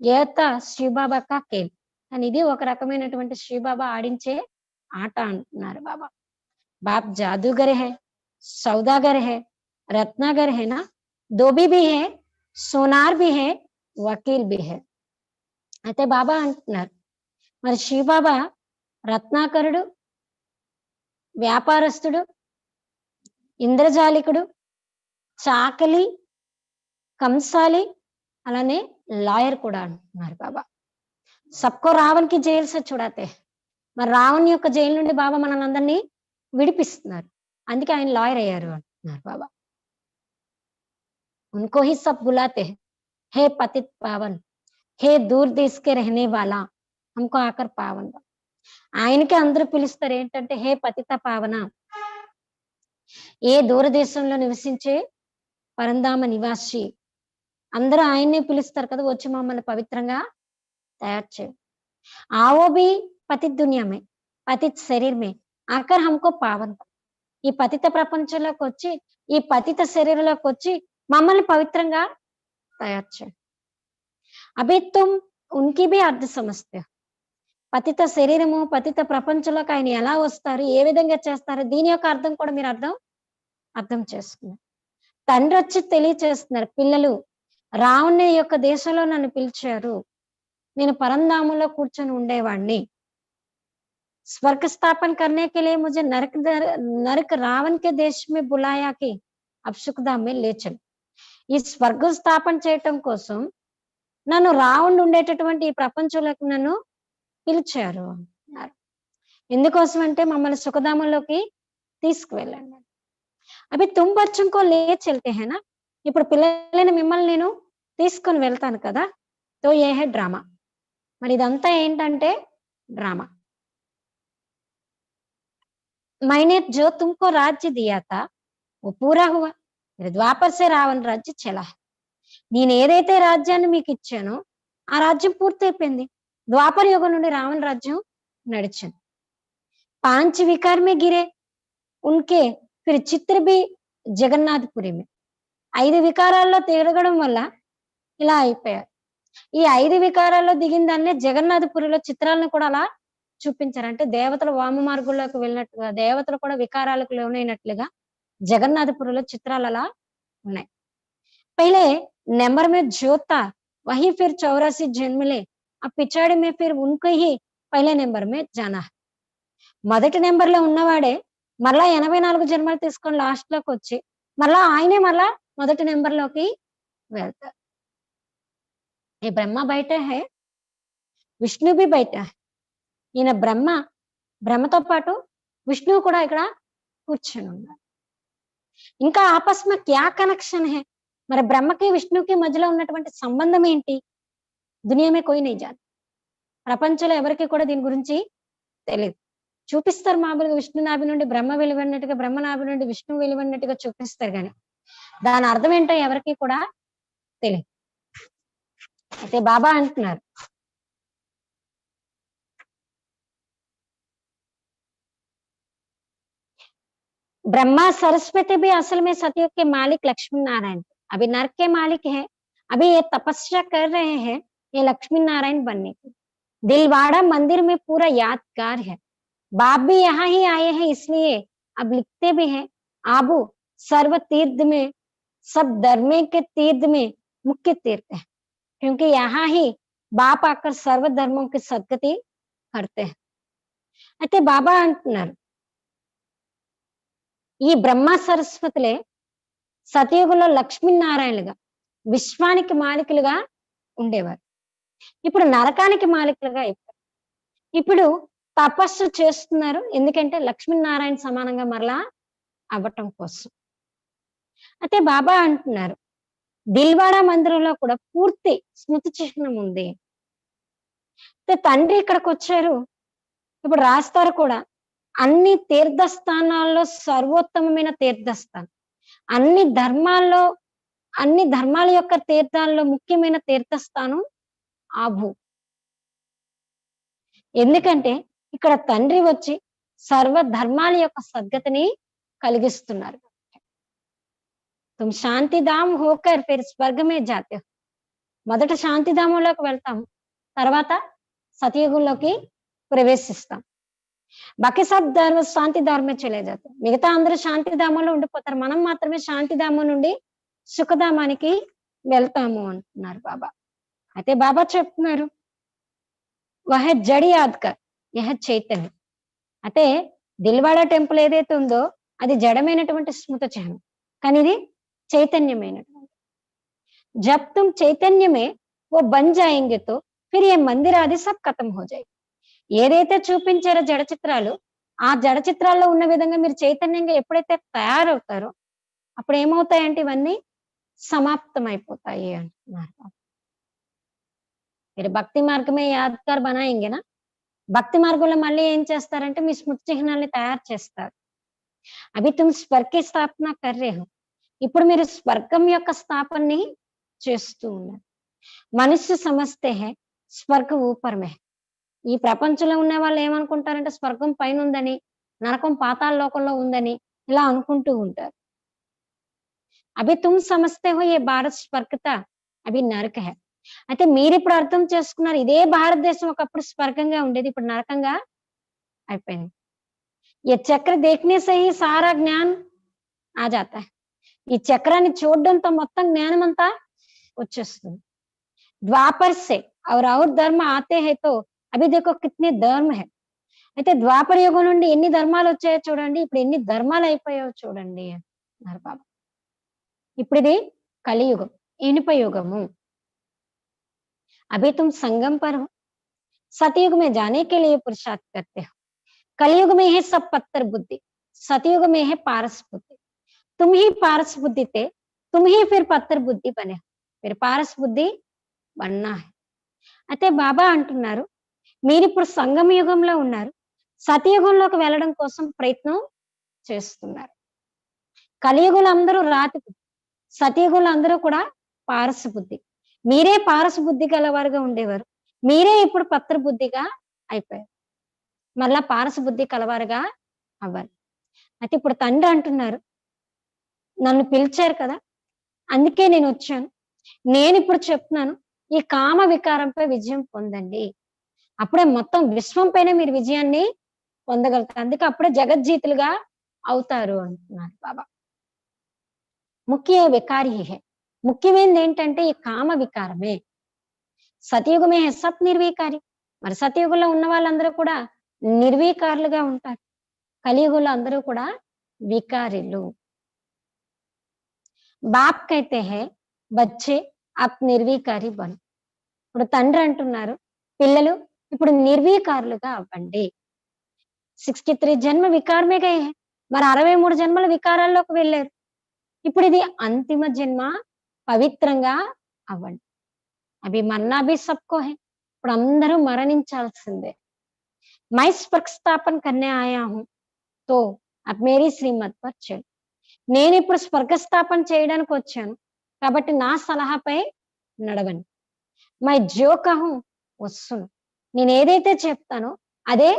ఏత శివబాబా కా ఖేల్. కానీ ఇది ఒక రకమైనటువంటి శివబాబా ఆడించే ఆట అంటున్నారు బాబా. బాప్ జాదూగర్ హై, సౌదాగర్ హై, రత్నాగర్ హై నా, దోబీ భీ హై, సోనార్ భీ హై, వకీల్ భీ హై. అయితే బాబా అంటున్నారు మరి శివబాబా రత్నాకరుడు, వ్యాపారస్తుడు, ఇంద్రజాలికుడు, చాకలి, కంసాలి, అలానే లాయర్ కూడా అంటున్నారు బాబా. సబ్కో రావణ్ కి జైలు సే చుడాతే. మరి రావణ్ యొక్క జైలు నుండి బాబా మనల్ని అందరినీ విడిపిస్తున్నారు. అందుకే ఆయన లాయర్ అయ్యారు అంటున్నారు బాబా. उनको ही सब बुलाते हैं, हे पतित पावन, हे दूर देश के रहने वाला, हमको आकर पावन बना. ఆయనకే అందరూ పిలుస్తారు ఏంటంటే హే పతిత పావన, ఏ దూరదేశంలో నివసించే పరంధామ నివాసి, అందరూ ఆయన్నే పిలుస్తారు కదా, వచ్చి మమ్మల్ని పవిత్రంగా తయారు చేయండి. आओ भी पतित दुनिया में, पतित शरीर में आकर हमको पावन बना. ఈ పతిత ప్రపంచంలోకి వచ్చి ఈ పతిత శరీరంలోకి వచ్చి మమ్మల్ని పవిత్రంగా తయారు చేయండి. అభి తుమ్ ఉన్కి భీ అర్థ సమజ్తే హో. పతిత శరీరము పతిత ప్రపంచంలోకి ఆయన ఎలా వస్తారు, ఏ విధంగా చేస్తారు, దీని యొక్క అర్థం కూడా మీరు అర్థం చేసుకున్నారు. తండ్రి వచ్చి తెలియచేస్తున్నారు, పిల్లలు రావణ్ణి యొక్క దేశంలో నన్ను పిలిచారు, నేను పరంధామంలో కూర్చొని ఉండేవాడిని. स्वर्ग स्थापन करने के लिए मुझे नरक रावण के देश में बुलाया कि अब सुखधाम में ले चल. ఈ స్వర్గం స్థాపన చేయటం కోసం నన్ను రావణుడు ఉండేటటువంటి ఈ ప్రపంచంలోకి నన్ను పిలిచారు అన్నారు. ఎందుకోసం అంటే మమ్మల్ని సుఖధామంలోకి తీసుకువెళ్ళండి. అవి తుమ్ బచ్చంకో లే చల్తే హేనా. ఇప్పుడు పిల్లలైన మిమ్మల్ని నేను తీసుకొని వెళ్తాను కదా, తో ఏ హే డ్రామా. మరి ఇదంతా ఏంటంటే డ్రామా. मैंने जो तुमको राज्य दिया था वो पूरा हुआ. ద్వాపర్ సే రావణ రాజ్యం చలా. నేను ఏదైతే రాజ్యాన్ని మీకు ఇచ్చానో ఆ రాజ్యం పూర్తయిపోయింది. ద్వాపర యుగం నుండి రావణ రాజ్యం నడిచింది. 5 వికార్ మే గిరే ఉన్కే ఫిర్ చిత్ర భీ జగన్నాథపురి మే. 5 వికారాల్లో తిరగడం వల్ల ఇలా అయిపోయారు. ఈ 5 వికారాల్లో దిగిన దాన్నే జగన్నాథపురిలో చిత్రాలను కూడా అలా చూపించారు. అంటే దేవతలు వామ మార్గంలోకి వెళ్ళినట్టుగా, దేవతలు కూడా వికారాలకు లోనైనట్లుగా జగన్నాథపురిలో చిత్రాలు అలా ఉన్నాయి. పహలే నెంబర్ మే జ్యోతా వహీ ఫిర్ 84 జన్మలే ఆ పిచాడి మే ఫిర్ ఉన్కో హీ పహలే నెంబర్ మే జానా. మొదటి నెంబర్ లో ఉన్నవాడే మరలా 84 జన్మలు తీసుకొని లాస్ట్ లోకి వచ్చి మరలా ఆయనే మరలా మొదటి నెంబర్ లోకి వెళ్తారు. ఈ బ్రహ్మ బయట హే, విష్ణు బి బయట హే. ఈయన బ్రహ్మతో పాటు విష్ణువు కూడా ఇక్కడ కూర్చొని ఉన్నారు. ఇంకా ఆపస్ మే క్యా కనెక్షన్ హే. మరి బ్రహ్మకి విష్ణుకి మధ్యలో ఉన్నటువంటి సంబంధం ఏంటి? దునియా మే కోయి నహీ జానా. ప్రపంచంలో ఎవరికి కూడా దీని గురించి తెలియదు. చూపిస్తారు మామూలుగా విష్ణు నాభి నుండి బ్రహ్మ వెలువడినట్టుగా, బ్రహ్మ నాభి నుండి విష్ణువు వెలువడినట్టుగా చూపిస్తారు కానీ దాని అర్థం ఏంటో ఎవరికి కూడా తెలియదు. అయితే బాబా అంటున్నారు ब्रह्मा सरस्वती भी असल में सतयुग के मालिक लक्ष्मी नारायण थे. अभी नरक के मालिक है. अभी ये तपस्या कर रहे हैं ये लक्ष्मी नारायण बनने की. दिलवाड़ा मंदिर में पूरा यादगार है. बाप भी यहाँ ही आए हैं इसलिए अब लिखते भी हैं आबू सर्व तीर्थ में सब धर्मे के तीर्थ में मुख्य तीर्थ है. क्योंकि यहाँ ही बाप आकर सर्व धर्मों की सदगति करते हैं. అయితే బాబా అంటున్నారు ఈ బ్రహ్మ సరస్వతులే సతయుగంలో లక్ష్మీనారాయణలుగా విశ్వానికి మాలికులుగా ఉండేవారు. ఇప్పుడు నరకానికి మాలికులుగా అయిపోయారు. ఇప్పుడు తపస్సు చేస్తున్నారు ఎందుకంటే లక్ష్మీనారాయణ సమానంగా మరలా అవ్వటం కోసం. అయితే బాబా అంటున్నారు దిల్వాడా మందిరంలో కూడా పూర్తి స్మృతి చిహ్నం ఉంది. తండ్రి ఇక్కడికొచ్చారు. ఇప్పుడు రాస్తారు కూడా. అన్ని తీర్థస్థానాల్లో సర్వోత్తమమైన తీర్థస్థానం. అన్ని ధర్మాల్లో అన్ని ధర్మాల యొక్క తీర్థాల్లో ముఖ్యమైన తీర్థస్థానం ఆబు. ఎందుకంటే ఇక్కడ తండ్రి వచ్చి సర్వ ధర్మాల యొక్క సద్గతిని కలిగిస్తున్నారు. తుమ్ శాంతిధామ్ హోకర్ ఫిర్ స్వర్గమే జాతే హో. మొదట శాంతిధామంలోకి వెళ్తాము, తర్వాత సతయుగంలోకి ప్రవేశిస్తాం. బాకీ సబ్ శాంతి ధామే చలే జాతే. మిగతా అందరూ శాంతిధామంలో ఉండిపోతారు, మనం మాత్రమే శాంతిధామం నుండి సుఖధామానికి వెళ్తాము అంటున్నారు బాబా. అయితే బాబా చెప్తున్నారు, వహ జడి యాద్కర్ యహ చైతన్య. అయితే దిల్వాడా టెంపుల్ ఏదైతే ఉందో అది జడమైనటువంటి స్మృత చిహ్నం, కానీ ఇది చైతన్యమైనటువంటి. జబ్ తుమ్ చైతన్యమే ఓ బన్ జాయేంగే తో ఫిర్ ఏ మందిర్ ఆది సబ్ ఖతం హో జాయేగా. ఏదైతే చూపించారో జడ చిత్రాలు, ఆ జడ చిత్రాల్లో ఉన్న విధంగా మీరు చైతన్యంగా ఎప్పుడైతే తయారవుతారో అప్పుడు ఏమవుతాయంటే ఇవన్నీ సమాప్తం అయిపోతాయి అంటున్నారు. మీరు భక్తి మార్గమే యాద్గార్ బనాయింగేనా. భక్తి మార్గంలో మళ్ళీ ఏం చేస్తారంటే మీ స్మృతి చిహ్నాల్ని తయారు చేస్తారు. అవి తుమ్ స్వర్గ స్థాపన కర్రేహో. ఇప్పుడు మీరు స్వర్గం యొక్క స్థాపనని చేస్తూ ఉన్నారు. మనుష్య సమస్తే హే స్వర్గ ఊపర్ మే. ఈ ప్రపంచంలో ఉన్న వాళ్ళు ఏమనుకుంటారంటే స్వర్గం పైన ఉందని, నరకం పాతాళ లోకంలో ఉందని ఇలా అనుకుంటూ ఉంటారు. అభి తుమ్ సమస్తే హో ఏ భారత్ స్వర్గత అభి నరక హై. అయితే మీరు ఇప్పుడు అర్థం చేసుకున్నారు, ఇదే భారతదేశం ఒకప్పుడు స్వర్గంగా ఉండేది, ఇప్పుడు నరకంగా అయిపోయింది. ఈ చక్ర దేఖనే సే హీ సారా జ్ఞాన్ ఆ జాతా హై. ఈ చక్రాన్ని చూడడంతో మొత్తం జ్ఞానం అంతా వచ్చేస్తుంది. ద్వాపర్ సే ఔర్ ధర్మ ఆతే హై తో అభి దేఖో కిత్నే ధర్మ హై. అయితే ద్వాపర యుగం నుండి ఎన్ని ధర్మాలు వచ్చాయో చూడండి, ఇప్పుడు ఎన్ని ధర్మాలు అయిపోయాయో చూడండి అన్నారు బాబా. ఇప్పుడు ఇది కలియుగం, ఇనుప యుగము. अभी तुम संगम पर हो, सतयुग में जाने के लिए पुरुषार्थ करते हो. कलयुग में है सब पत्थर बुद्धि, सतयुग में है पारस बुद्धि. तुम ही पारस बुद्धि थे, तुम ही फिर पत्थर बुद्धि बने हो, फिर पारस बुद्धి बनना है. అయితే బాబా అంటున్నారు, మీరు ఇప్పుడు సంగమ యుగంలో ఉన్నారు, సతయుగంలోకి వెళ్ళడం కోసం ప్రయత్నం చేస్తున్నారు. కలియుగంలో అందరూ రాతి బుద్ధి, సతయుగంలో అందరూ కూడా పారస బుద్ధి. మీరే పారస బుద్ధి గలవారుగా ఉండేవారు, మీరే ఇప్పుడు పత్ర బుద్ధిగా అయిపోయారు. మళ్ళా పారస బుద్ధి కలవారుగా అవ్వాలి. అయితే ఇప్పుడు తండ్రి అంటున్నారు, నన్ను పిలిచారు కదా, అందుకే నేను వచ్చాను. నేను ఇప్పుడు చెప్తున్నాను, ఈ కామ వికారంపై విజయం పొందండి, అప్పుడే మొత్తం విశ్వం పైన మీరు విజయాన్ని పొందగలుగుతారు. అందుకే అప్పుడే జగజ్జీతులుగా అవుతారు అంటున్నారు బాబా. ముఖ్య వికారి హే. ముఖ్యమైనది ఏంటంటే ఈ కామ వికారమే. సతయుగమే సత్ నిర్వీకారి. మరి సతయుగంలో ఉన్న వాళ్ళందరూ కూడా నిర్వీకారులుగా ఉంటారు, కలియుగంలో అందరూ కూడా వికారిలు. బాప్ కైతే హే బచ్చే అప్ నిర్వీకారి బను. ఇప్పుడు తండ్రి అంటున్నారు, పిల్లలు ఇప్పుడు నిర్వీకారులుగా అవ్వండి. 63 జన్మ వికారమే గయే. మరి 63 జన్మల వికారాల్లోకి వెళ్ళారు, ఇప్పుడు ఇది అంతిమ జన్మ, పవిత్రంగా అవ్వండి. అవి మన్నా భీ సబ్కో హై. ఇప్పుడు అందరూ మరణించాల్సిందే. మై స్వర్గ స్థాపన కర్నే ఆయా హూ తో అబ్ మేరీ శ్రీమత్ పర్ చల్. నేను ఇప్పుడు స్వర్గ స్థాపన చేయడానికి వచ్చాను, కాబట్టి నా సలహాపై నడవండి. మై జో కహూ वो सुनो. నేను ఏదైతే చెప్తానో అదే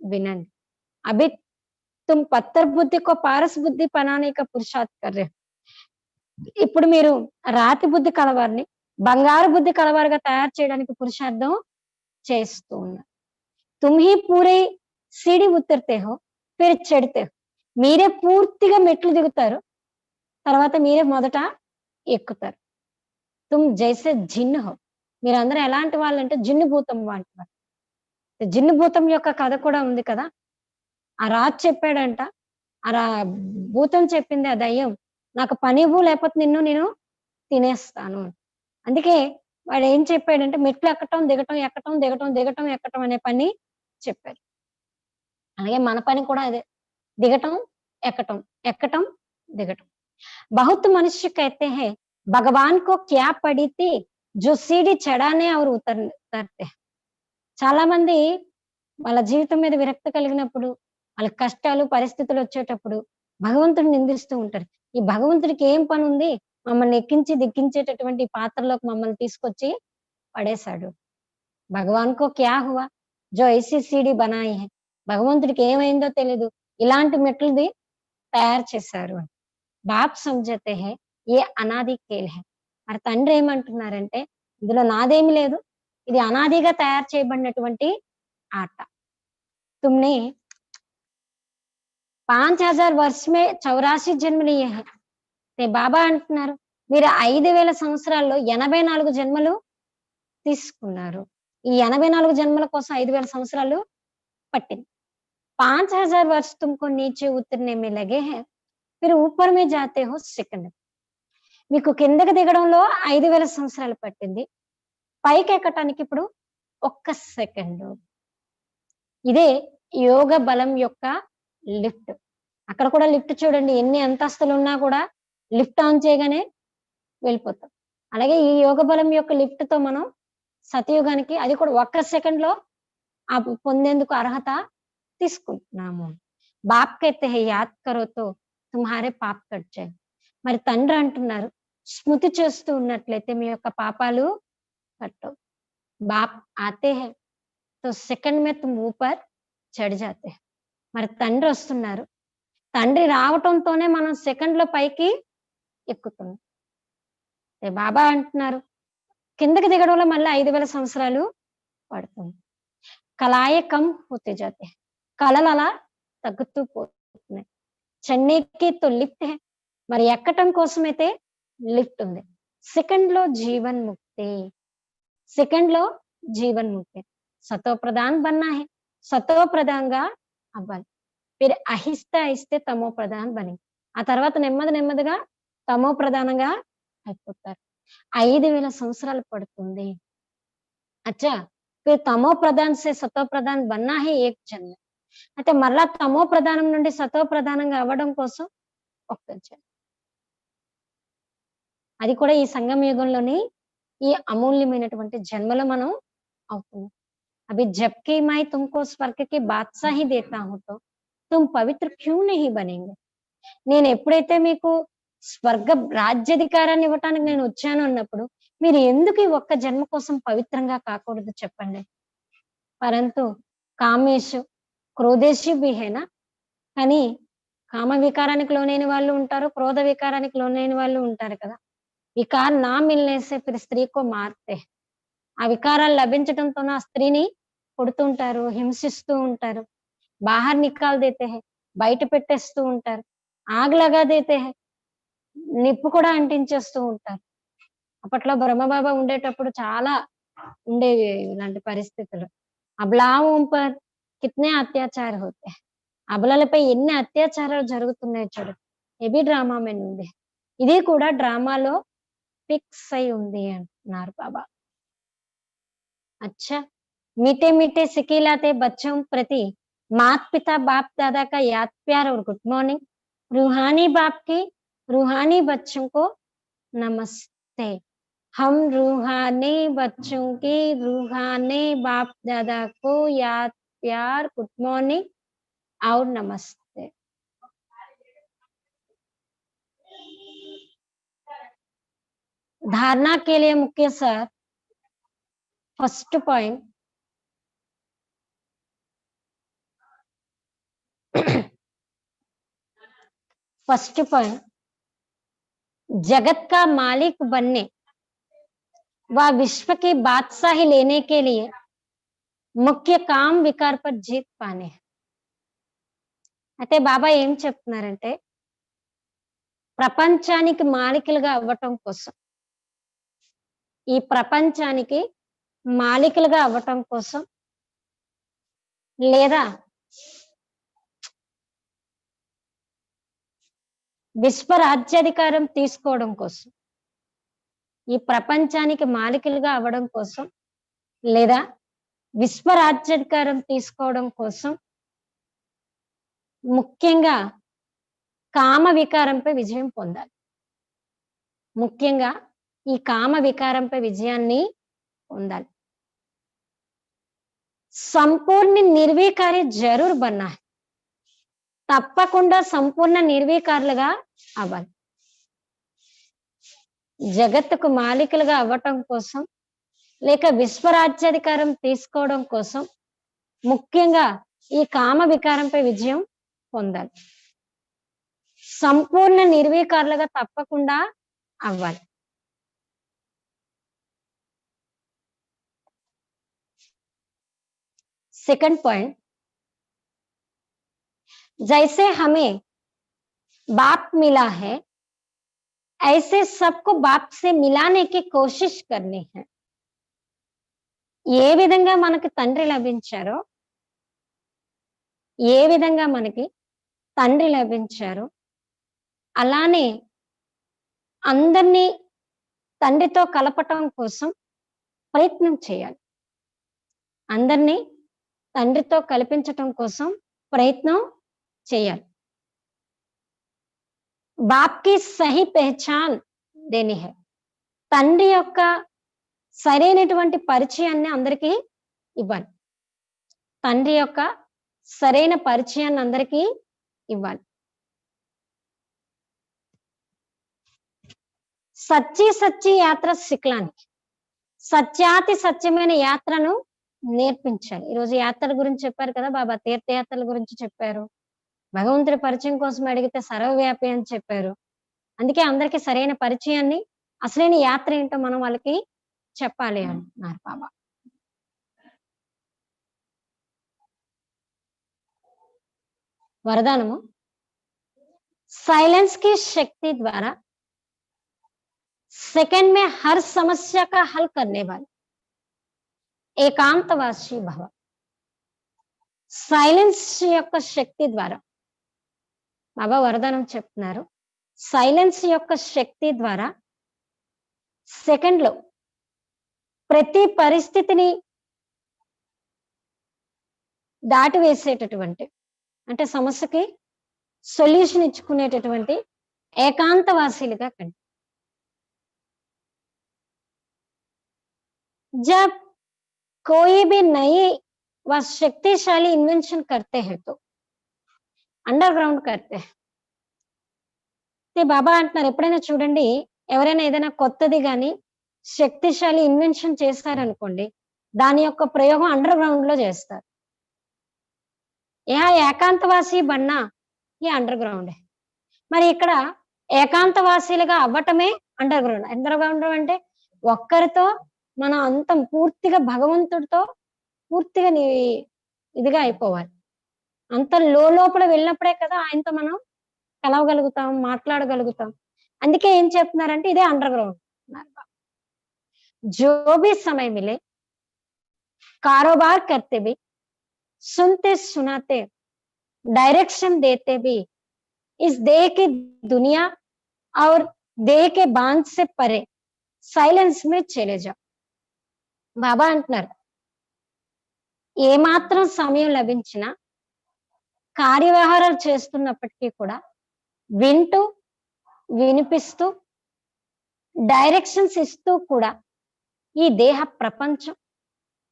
వినండి. అభి తుమ్ పత్తర్ బుద్ధి కో పారస్ బుద్ధి బనానే కా పురుషార్థ్ కర్ రహే. ఇప్పుడు మీరు రాతి బుద్ధి కలవారిని బంగారు బుద్ధి కలవారుగా తయారు చేయడానికి పురుషార్థం చేస్తూ ఉన్నారు. తుమ్ హీ పూరే సీడి ఉత్తర్తే హో ఫిర్ చढ़ते हो. మీరే పూర్తిగా మెట్లు దిగుతారు, తర్వాత మీరే మొదట ఎక్కుతారు. తుమ్ జైసే జిన్ హో. మీరందరూ ఎలాంటి వాళ్ళంటే జిన్ను భూతం వంటి వారు. జిన్ను భూతం యొక్క కథ కూడా ఉంది కదా. ఆ రాజు చెప్పాడంట, ఆ భూతం చెప్పింది, ఆ దయ్యం, నాకు పనివ్వు లేకపోతే నిన్ను నేను తినేస్తాను. అందుకే వాడు ఏం చెప్పాడంటే మెట్లు ఎక్కటం దిగటం, ఎక్కటం దిగటం, దిగటం ఎక్కటం అనే పని చెప్పారు. అలాగే మన పని కూడా అదే, దిగటం ఎక్కటం, ఎక్కటం దిగటం. बहुत मनुष्य कहते हैं भगवान को क्या पड़ी थी जो सीढ़ी चढ़ाने और उतरते हैं. చాలా మంది వాళ్ళ జీవితం మీద విరక్తి కలిగినప్పుడు, వాళ్ళకి కష్టాలు, పరిస్థితులు వచ్చేటప్పుడు భగవంతుడిని నిందిస్తూ ఉంటారు. ఈ భగవంతుడికి ఏం పనుంది? మమ్మల్ని ఎక్కించి, దిక్కించేటటువంటి ఈ పాత్రలోకి మమ్మల్ని తీసుకొచ్చి పడేశాడు. భగవాన్ కో క్యా హువా? జో ఐసీ సీడీ బనాయి హై. భగవంతుడికి ఏమైందో తెలీదు. ఇలాంటి మెట్లుది తయారు చేశారు అని. బాప్ సమझते हैं ये అనాది ఖేల్ హై. మరి తండ్రి ఏమంటున్నారంటే, ఇందులో నాదేమి లేదు. ఇది అనాదిగా తయారు చేయబడినటువంటి ఆట. तुमने 5000 वर्ष में 84 జన్మ లియే హై. బాబా అంటున్నారు, మీరు 5000 సంవత్సరాల్లో 84 జన్మలు తీసుకున్నారు. ఈ 84 జన్మల కోసం 5000 సంవత్సరాలు పట్టింది. 5000 वर्ष तुमको नीचे उतरने में लगे हैं, फिर ऊपर में जाते हो सेकंड. మీకు కిందకి దిగడంలో 5000 సంవత్సరాలు పట్టింది. పైకెక్కటానికి ఇప్పుడు ఒక్క సెకండు. ఇదే యోగ బలం యొక్క లిఫ్ట్. అక్కడ కూడా లిఫ్ట్ చూడండి, ఎన్ని అంతస్తులున్నా కూడా లిఫ్ట్ ఆన్ చేయగానే వెళ్ళిపోతాం. అలాగే ఈ యోగ బలం యొక్క లిఫ్ట్‌తో మనం సతయుగానికి, అది కూడా ఒక్క సెకండ్‌లో పొందేందుకు అర్హత తీసుకుంటున్నాము. బాప్ కహతే హై యాద్ కరో తో తుమ్హారే పాప్ కట్ జాయే. మరి తండ్రి అంటున్నారు, స్మృతి చేస్తూ ఉన్నట్లయితే మీ యొక్క పాపాలు కట్టవు. బాప్ ఆతే హై తో సెకండ్ మే తుమ్ ఊపర్ చఢ్ జాతే. మరి తండ్రి వస్తున్నారు. తండ్రి రావటంతోనే మనం సెకండ్‌లో పైకి ఎక్కుతున్నాం. బాబా అంటున్నారు, కిందకి దిగడంలో మళ్ళీ 5000 సంవత్సరాలు పడుతుంది. కలాయే కమ్ హోతే జాతే. కలలు అలా తగ్గుతూ పోతున్నాయి. చెన్నైకి తో లిఫ్ట్ హై. మరి ఎక్కటం కోసమైతే లిఫ్ట్ ఉంది. సెకండ్‌లో జీవన్ ముక్తి. సెకండ్‌లో జీవన్ ముక్తి. సతో ప్రధాన్ బన్నా హై. సతో ప్రధాన్‌గా అవ్వాలి. మీరు అహిస్తే అహిస్తే తమో ప్రధాన్ బని. ఆ తర్వాత నెమ్మది నెమ్మదిగా తమో ప్రధానంగా అయిపోతారు. 5000 సంవత్సరాలు పడుతుంది. అచ్చా, ఫిర్ తమో ప్రధాన్ సే సతో ప్రధాన్ బన్నా హై ఏక్ జన్మ. అయితే మరలా తమో ప్రధానం నుండి సతో ప్రధానంగా అవ్వడం కోసం ఒక్క జన్మ. అది కూడా ఈ సంగమ యుగంలోని ఈ అమూల్యమైనటువంటి జన్మలో మనం అవుతున్నాం. అభి జబ్‌కి మై తుమ్‌కో స్వర్గ్ కి బాద్‌షాహీ దేతా హూ తో తుమ్ పవిత్ర క్యూ నహీ బనేంగే. నేను ఎప్పుడైతే మీకు స్వర్గ రాజ్యాధికారాన్ని ఇవ్వటానికి నేను వచ్చాను అన్నప్పుడు, మీరు ఎందుకు ఈ ఒక్క జన్మ కోసం పవిత్రంగా కాకూడదు చెప్పండి. పరంతు కామేషు క్రోధేషు భీ హైనా. కానీ కామ వికారానికి లోనైన వాళ్ళు ఉంటారు, క్రోధ వికారానికి లోనైన వాళ్ళు ఉంటారు కదా. వికార్ నా మిల్నే సే ఫిర్ స్త్రీ కో మార్తే. ఆ వికారాలు లభించడంతోనే ఆ స్త్రీని కొడుతుంటారు, హింసిస్తూ ఉంటారు. బాహర్ నికాల్ దేతే హై. బయట పెట్టేస్తూ ఉంటారు. ఆగ్ లగా దేతే హై. నిప్పు కూడా అంటించేస్తూ ఉంటారు. అప్పట్లో బ్రహ్మబాబా ఉండేటప్పుడు చాలా ఉండేవి ఇలాంటి పరిస్థితులు. అబలాओं पर कितने अत्याचार होते हैं. అబలలపై ఎన్ని అత్యాచారాలు జరుగుతున్నాయో చూడు. ఇది డ్రామా మీద ఉంది. ఇది కూడా డ్రామాలో ఫిక్స్ అయి ఉంది అంటున్నారు బాబా. अच्छा, मीठे मीठे सिखिलाते बच्चों प्रति माता पिता बाप दादा का याद प्यार और गुड मॉर्निंग. रूहानी बाप की रूहानी बच्चों को नमस्ते. हम रूहानी बच्चों की रूहानी बाप दादा को याद प्यार गुड मॉर्निंग और नमस्ते. धारणा के लिए मुख्य sir first point, first point, जगत का मालिक बनने व विश्व की बादशाही लेने के लिए मुख्य काम विकार पर जीत पाने. అయితే బాబా ఏం చెప్తున్నారంటే, ప్రపంచానికి మాలికలుగా అవ్వటం కోసం, ఈ ప్రపంచానికి మాలికలుగా అవ్వటం కోసం, లేదా విశ్వ రాజ్యాధికారం తీసుకోవడం కోసం, ఈ ప్రపంచానికి మాలికలుగా అవ్వడం కోసం లేదా విశ్వ రాజ్యాధికారం తీసుకోవడం కోసం ముఖ్యంగా కామ వికారంపై విజయం పొందాలి. ముఖ్యంగా ఈ కామ వికారంపై విజయాన్ని పొందాలి. संपूर्ण निर्विकारी जरूर बनना है, తప్పకుండా సంపూర్ణ నిర్వికారులుగా అవ్వాలి. జగత్తుకు మాలికలుగా అవ్వటం కోసం, లేక విశ్వరాజ్యాధికారం తీసుకోవడం కోసం, ముఖ్యంగా ఈ కామ వికారంపై విజయం పొందాలి. సంపూర్ణ నిర్వికారులుగా తప్పకుండా అవ్వాలి. सेकंड पॉइंट, जैसे हमें बाप मिला है ऐसे सबको बाप से मिलाने की कोशिश करनी है. ఏ విధంగా మనకి తండ్రి లభించారో, ఏ విధంగా మనకి తండ్రి లభించారో అలానే అందరినీ తండ్రితో కలపటం కోసం ప్రయత్నం చేయాలి. అందరినీ తండ్రితో కల్పించటం కోసం ప్రయత్నం చేయాలి. బాప్కి సహీ పెహచాన్ దేని హై, తండ్రి యొక్క సరైనటువంటి పరిచయాన్ని అందరికీ ఇవ్వాలి. తండ్రి యొక్క సరైన పరిచయాన్ని అందరికీ ఇవ్వాలి. సచ్చి సచ్చి యాత్ర సిక్లానికి, సత్యాతి సత్యమైన యాత్రను నేర్పించాలి. ఈరోజు యాత్రల గురించి చెప్పారు కదా బాబా, తీర్థయాత్రల గురించి చెప్పారు. భగవంతుడి పరిచయం కోసం అడిగితే సర్వవ్యాపి అని చెప్పారు. అందుకే అందరికీ సరైన పరిచయాన్ని, అసలైన యాత్ర ఏంటో మనం వాళ్ళకి చెప్పాలి అంటున్నారు బాబా. వరదానము, साइलेंस की शक्ति द्वारा सेकंड में हर समस्या का हल करने वाले ఏకాంతవాసి భవ. సైలెన్స్ యొక్క శక్తి ద్వారా బాబా వరదానం చెప్తున్నారు. సైలెన్స్ యొక్క శక్తి ద్వారా సెకండ్ లో ప్రతి పరిస్థితిని దాటివేసేటటువంటి, అంటే సమస్యకి సొల్యూషన్ ఇచ్చుకునేటటువంటి ఏకాంతవాసీలుగా కండి. जब कोई भी नई व शक्तिशाली इन्वेंशन करते हैं तो अंडरग्राउंड करते हैं. బాబా అంటున్నారు, ఎప్పుడైనా చూడండి, ఎవరైనా ఏదైనా కొత్తది కానీ శక్తిశాలి ఇన్వెన్షన్ చేస్తారనుకోండి, దాని యొక్క ప్రయోగం అండర్ గ్రౌండ్ లో చేస్తారు. ఏకాంతవాసి బన్నా ఈ అండర్ గ్రౌండ్. మరి ఇక్కడ ఏకాంతవాసీలుగా అవ్వటమే అండర్ గ్రౌండ్. అండర్ గ్రౌండ్ అంటే ఒక్కరితో మనం అంతం పూర్తిగా భగవంతుడితో పూర్తిగా ఇదిగా అయిపోవాలి. అంత లోపల వెళ్ళినప్పుడే కదా ఆయనతో మనం కలవగలుగుతాం, మాట్లాడగలుగుతాం. అందుకే ఏం చెప్తున్నారంటే ఇదే అండర్ గ్రౌండ్. जो भी समय मिले कारोबार करते भी, सुनते सुनाते, डायरेक्शन देते भी, इस देह की दुनिया और देह के बांध से परे साइलेंस में चले जाओ. బాబా అంటున్నారు, ఏమాత్రం సమయం లభించినా కార్యవ్యవహారాలు చేస్తున్నప్పటికీ కూడా వింటూ, వినిపిస్తూ, డైరెక్షన్స్ ఇస్తూ కూడా ఈ దేహ ప్రపంచం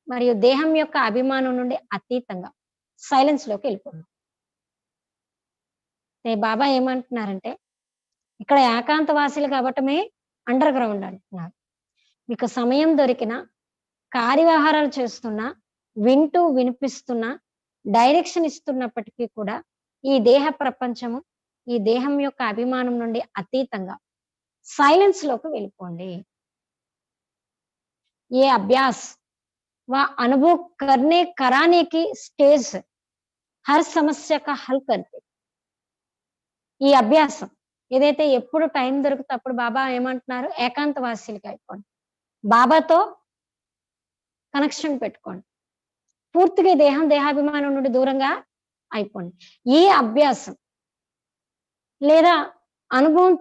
మరియు దేహం యొక్క అభిమానం నుండి అతీతంగా సైలెన్స్ లోకి వెళ్ళిపోతుంది. బాబా ఏమంటున్నారంటే ఇక్కడ ఏకాంతవాసీలు కావటమే అండర్ గ్రౌండ్ అంటున్నారు. మీకు సమయం దొరికినా, కార్యవ్యవహారాలు చేస్తున్నా, వింటూ వినిపిస్తున్నా, డైరెక్షన్ ఇస్తున్నప్పటికీ కూడా ఈ దేహ ప్రపంచము, ఈ దేహం యొక్క అభిమానం నుండి అతీతంగా సైలెన్స్ లోకి వెళ్ళిపోండి. ये अभ्यास व अनुभव करने कराने की स्टेज हर समस्या का हल करते. ఈ అభ్యాసం ఏదైతే ఎప్పుడు టైం దొరికితే అప్పుడు బాబా ఏమంటున్నారు, ఏకాంతవాసీలుగా అయిపోండి. బాబాతో కనెక్షన్ పెట్టుకోండి. పూర్తిగా దేహాభిమానం నుండి దూరంగా అయిపోండి. ఈ అభ్యాసం లేదా అనుభవం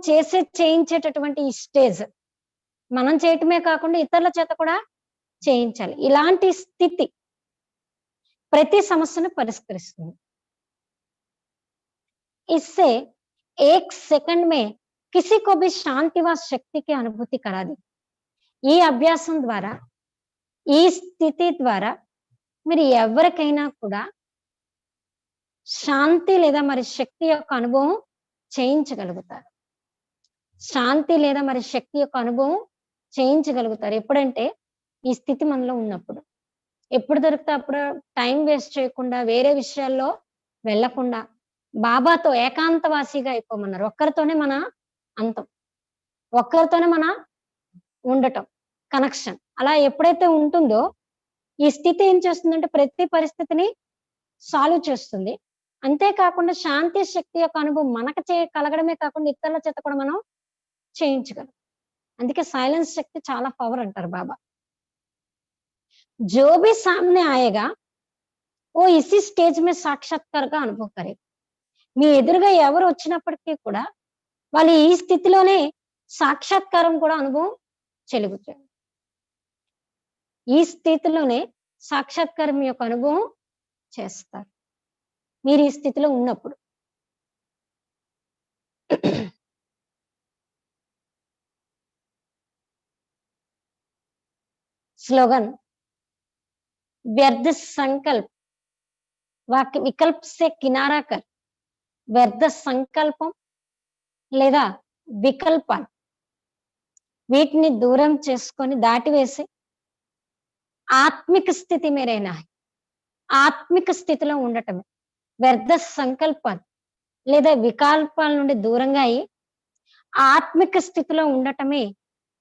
చేయించేటటువంటి ఈ స్టేజ్ మనం చేయటమే కాకుండా ఇతరుల చేత కూడా చేయించాలి. ఇలాంటి స్థితి ప్రతి సమస్యను పరిష్కరిస్తుంది. इससे एक सेकंड में किसी को भी शांति व शक्ति की अनुभूति करा दी. ఈ అభ్యాసం ద్వారా, ఈ స్థితి ద్వారా మీరు ఎవరికైనా కూడా శాంతి లేదా మరి శక్తి యొక్క అనుభవం చేయించగలుగుతారు. శాంతి లేదా మరి శక్తి యొక్క అనుభవం చేయించగలుగుతారు. ఎప్పుడంటే ఈ స్థితి మనలో ఉన్నప్పుడు. ఎప్పుడు దొరికితే అప్పుడు టైం వేస్ట్ చేయకుండా, వేరే విషయాల్లో వెళ్ళకుండా, బాబాతో ఏకాంతవాసిగా అయిపోమన్నారు. ఒక్కరితోనే మన అంతం. ఒక్కరితోనే మన ఉండటం. కనెక్షన్. అలా ఎప్పుడైతే ఉంటుందో, ఈ స్థితి ఏం చేస్తుందంటే ప్రతి పరిస్థితిని సాల్వ్ చేస్తుంది. అంతే కాకుండా శాంతి, శక్తి యొక్క అనుభవం మనకు కలగడమే కాకుండా ఇతరుల చేత కూడా మనం చేయించగలం. అందుకే సైలెన్స్ శక్తి చాలా పవర్ అంటారు బాబా. जो भी सामने आएगा वो इसी స్టేజ్ में సాక్షాత్కారగా అనుభవ కరేగా. మీ ఎదురుగా ఎవరు వచ్చినప్పటికీ కూడా వాళ్ళు ఈ స్థితిలోనే సాక్షాత్కారం కూడా అనుభవం చెలుగుతారు. ఈ స్థితిలోనే సాక్షాత్కారం యొక్క అనుభవం చేస్తారు. మీరు ఈ స్థితిలో ఉన్నప్పుడు. स्लोगन व्यर्थ संकल्प वाक्य विकल्प से किनारा कर व्यर्थ సంకల్పం లేదా వికల్పాలు వీటిని దూరం చేసుకొని దాటివేసి ఆత్మిక స్థితి మేరైనా ఆత్మిక స్థితిలో ఉండటమే వ్యర్థ సంకల్పాలు లేదా వికల్పాల నుండి దూరంగా అయి ఆత్మిక స్థితిలో ఉండటమే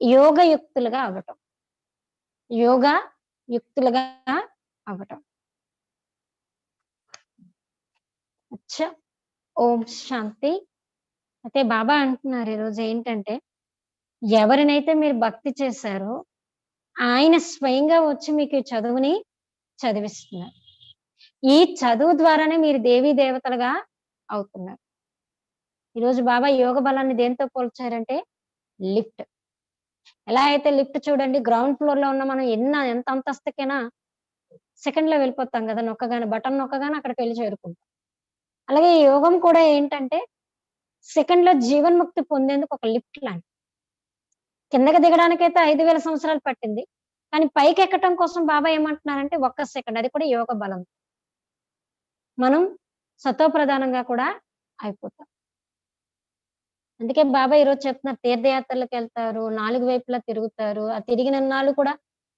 యోగయుక్తులుగా అవ్వటం. యోగా యుక్తులుగా అవ్వటం. అచ్చా, ఓం శాంతి. అయితే బాబా అంటున్నారు ఈరోజు ఏంటంటే, ఎవరినైతే మీరు భక్తి చేశారో ఆయన స్వయంగా వచ్చి మీకు ఈ చదువుని చదివిస్తున్నారు. ఈ చదువు ద్వారానే మీరు దేవీ దేవతలుగా అవుతున్నారు. ఈరోజు బాబా యోగ బలాన్ని దేంతో పోల్చారంటే లిఫ్ట్. ఎలా అయితే లిఫ్ట్ చూడండి, గ్రౌండ్ ఫ్లోర్ లో ఉన్న మనం ఎంత అంతస్తుకైనా సెకండ్ లో వెళ్ళిపోతాం కదా, నొక్కగానే బటన్ నొక్కగానే అక్కడికి వెళ్ళి చేరుకుంటాం. అలాగే ఈ యోగం కూడా ఏంటంటే సెకండ్ లో జీవన్ముక్తి పొందేందుకు ఒక లిఫ్ట్ లాంటి. కిందకి దిగడానికైతే 5,000 సంవత్సరాలు పట్టింది, కానీ పైకి ఎక్కడం కోసం బాబా ఏమంటున్నారంటే 1 సెకండ్. అది కూడా యోగ బలం. మనం సతో ప్రధానంగా కూడా అయిపోతాం. అందుకే బాబా ఈరోజు చెప్తున్నారు, తీర్థయాత్రలకు వెళ్తారు, 4 వైపులా తిరుగుతారు. ఆ తిరిగినన్నాళ్ళు కూడా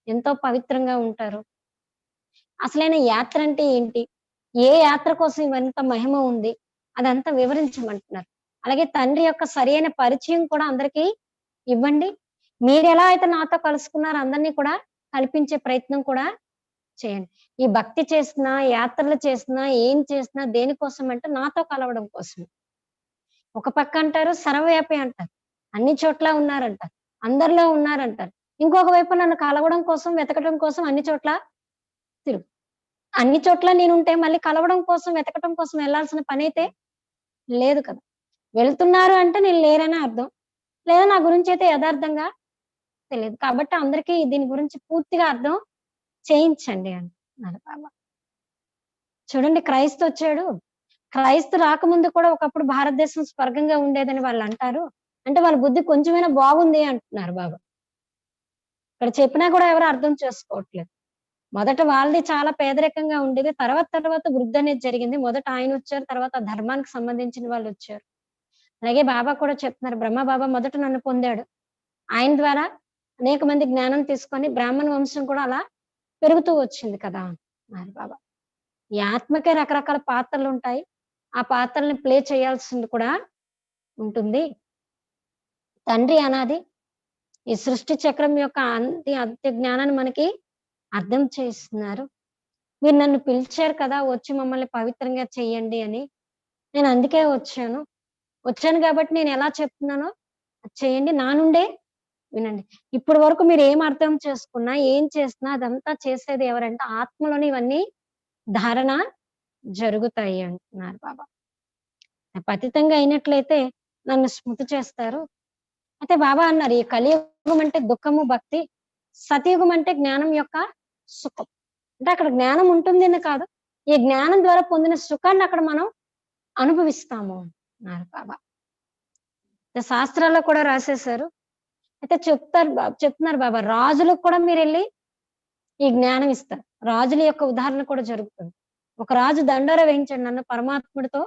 ఎంతో పవిత్రంగా ఉంటారు. అసలైన యాత్ర అంటే ఏంటి, ఏ యాత్ర కోసం ఇవంత మహిమ ఉంది, అదంతా వివరించమంటున్నారు. అలాగే తండ్రి యొక్క సరైన పరిచయం కూడా అందరికీ ఇవ్వండి. మీరు ఎలా అయితే నాతో కలుసుకున్నారో అందరినీ కూడా కల్పించే ప్రయత్నం కూడా చేయండి. ఈ భక్తి చేసినా, యాత్రలు చేసినా, ఏం చేసినా దేనికోసం అంటే నాతో కలవడం కోసం. ఒక పక్క అంటారు సర్వవ్యాపి అంటారు, అన్ని చోట్ల ఉన్నారంటారు, అందరిలో ఉన్నారంటారు. ఇంకొక వైపు నన్ను కలవడం కోసం, వెతకడం కోసం అన్ని చోట్ల తిరుగు. అన్ని చోట్ల నేనుంటే మళ్ళీ కలవడం కోసం, వెతకడం కోసం వెళ్ళాల్సిన పని అయితే లేదు కదా. వెళ్తున్నారు అంటే నేను లేరనే అర్థం, లేదా నా గురించి అయితే యథార్థంగా తెలియదు. కాబట్టి అందరికీ దీని గురించి పూర్తిగా అర్థం చేయించండి అంటున్నారు బాబా. చూడండి, క్రైస్తు వచ్చాడు. క్రైస్తు రాకముందు కూడా ఒకప్పుడు భారతదేశం స్వర్గంగా ఉండేదని వాళ్ళు అంటారు. అంటే వాళ్ళ బుద్ధి కొంచెమైనా బాగుంది అంటున్నారు బాబా. ఇక్కడ చెప్పినా కూడా ఎవరు అర్థం చేసుకోవట్లేదు. మొదట వాళ్ళది చాలా పేదరికంగా ఉండేది, తర్వాత వృద్ధి అనేది జరిగింది. మొదట ఆయన వచ్చారు, తర్వాత ధర్మానికి సంబంధించిన వాళ్ళు వచ్చారు. అలాగే బాబా కూడా చెప్తున్నారు, బ్రహ్మ బాబా మొదట నన్ను పొందాడు, ఆయన ద్వారా అనేక మంది జ్ఞానం తీసుకొని బ్రాహ్మణ వంశం కూడా అలా పెరుగుతూ వచ్చింది కదా అన్నారు బాబా. ఈ ఆత్మకే రకరకాల పాత్రలు ఉంటాయి, ఆ పాత్రల్ని ప్లే చేయాల్సింది కూడా ఉంటుంది. తండ్రి అనాది, ఈ సృష్టి చక్రం యొక్క అంత్య జ్ఞానాన్ని మనకి అర్థం చేస్తున్నారు. మీరు నన్ను పిలిచారు కదా, వచ్చి మమ్మల్ని పవిత్రంగా చెయ్యండి అని. నేను అందుకే వచ్చాను కాబట్టి నేను ఎలా చెప్తున్నానో చేయండి, నా నుండే వినండి. ఇప్పటి వరకు మీరు ఏం అర్థం చేసుకున్నా, ఏం చేసినా అదంతా చేసేది ఎవరంటే ఆత్మలోని ఇవన్నీ ధారణ జరుగుతాయి అంటున్నారు బాబా. పతితంగా అయినట్లయితే నన్ను స్మృతి చేస్తారు. అయితే బాబా అన్నారు, ఈ కలియుగం అంటే దుఃఖము భక్తి, సతయుగం అంటే జ్ఞానం యొక్క సుఖం. అంటే అక్కడ జ్ఞానం ఉంటుంది అని కాదు, ఈ జ్ఞానం ద్వారా పొందిన సుఖాన్ని అక్కడ మనం అనుభవిస్తాము అన్నారు బాబా. శాస్త్రాల్లో కూడా రాసేశారు. అయితే చెప్తున్నారు బాబా, రాజులకు కూడా మీరు వెళ్ళి ఈ జ్ఞానం ఇస్తారు. రాజుల యొక్క ఉదాహరణ కూడా జరుగుతుంది. ఒక రాజు దండోర వేయించండి, నన్ను పరమాత్ముడితో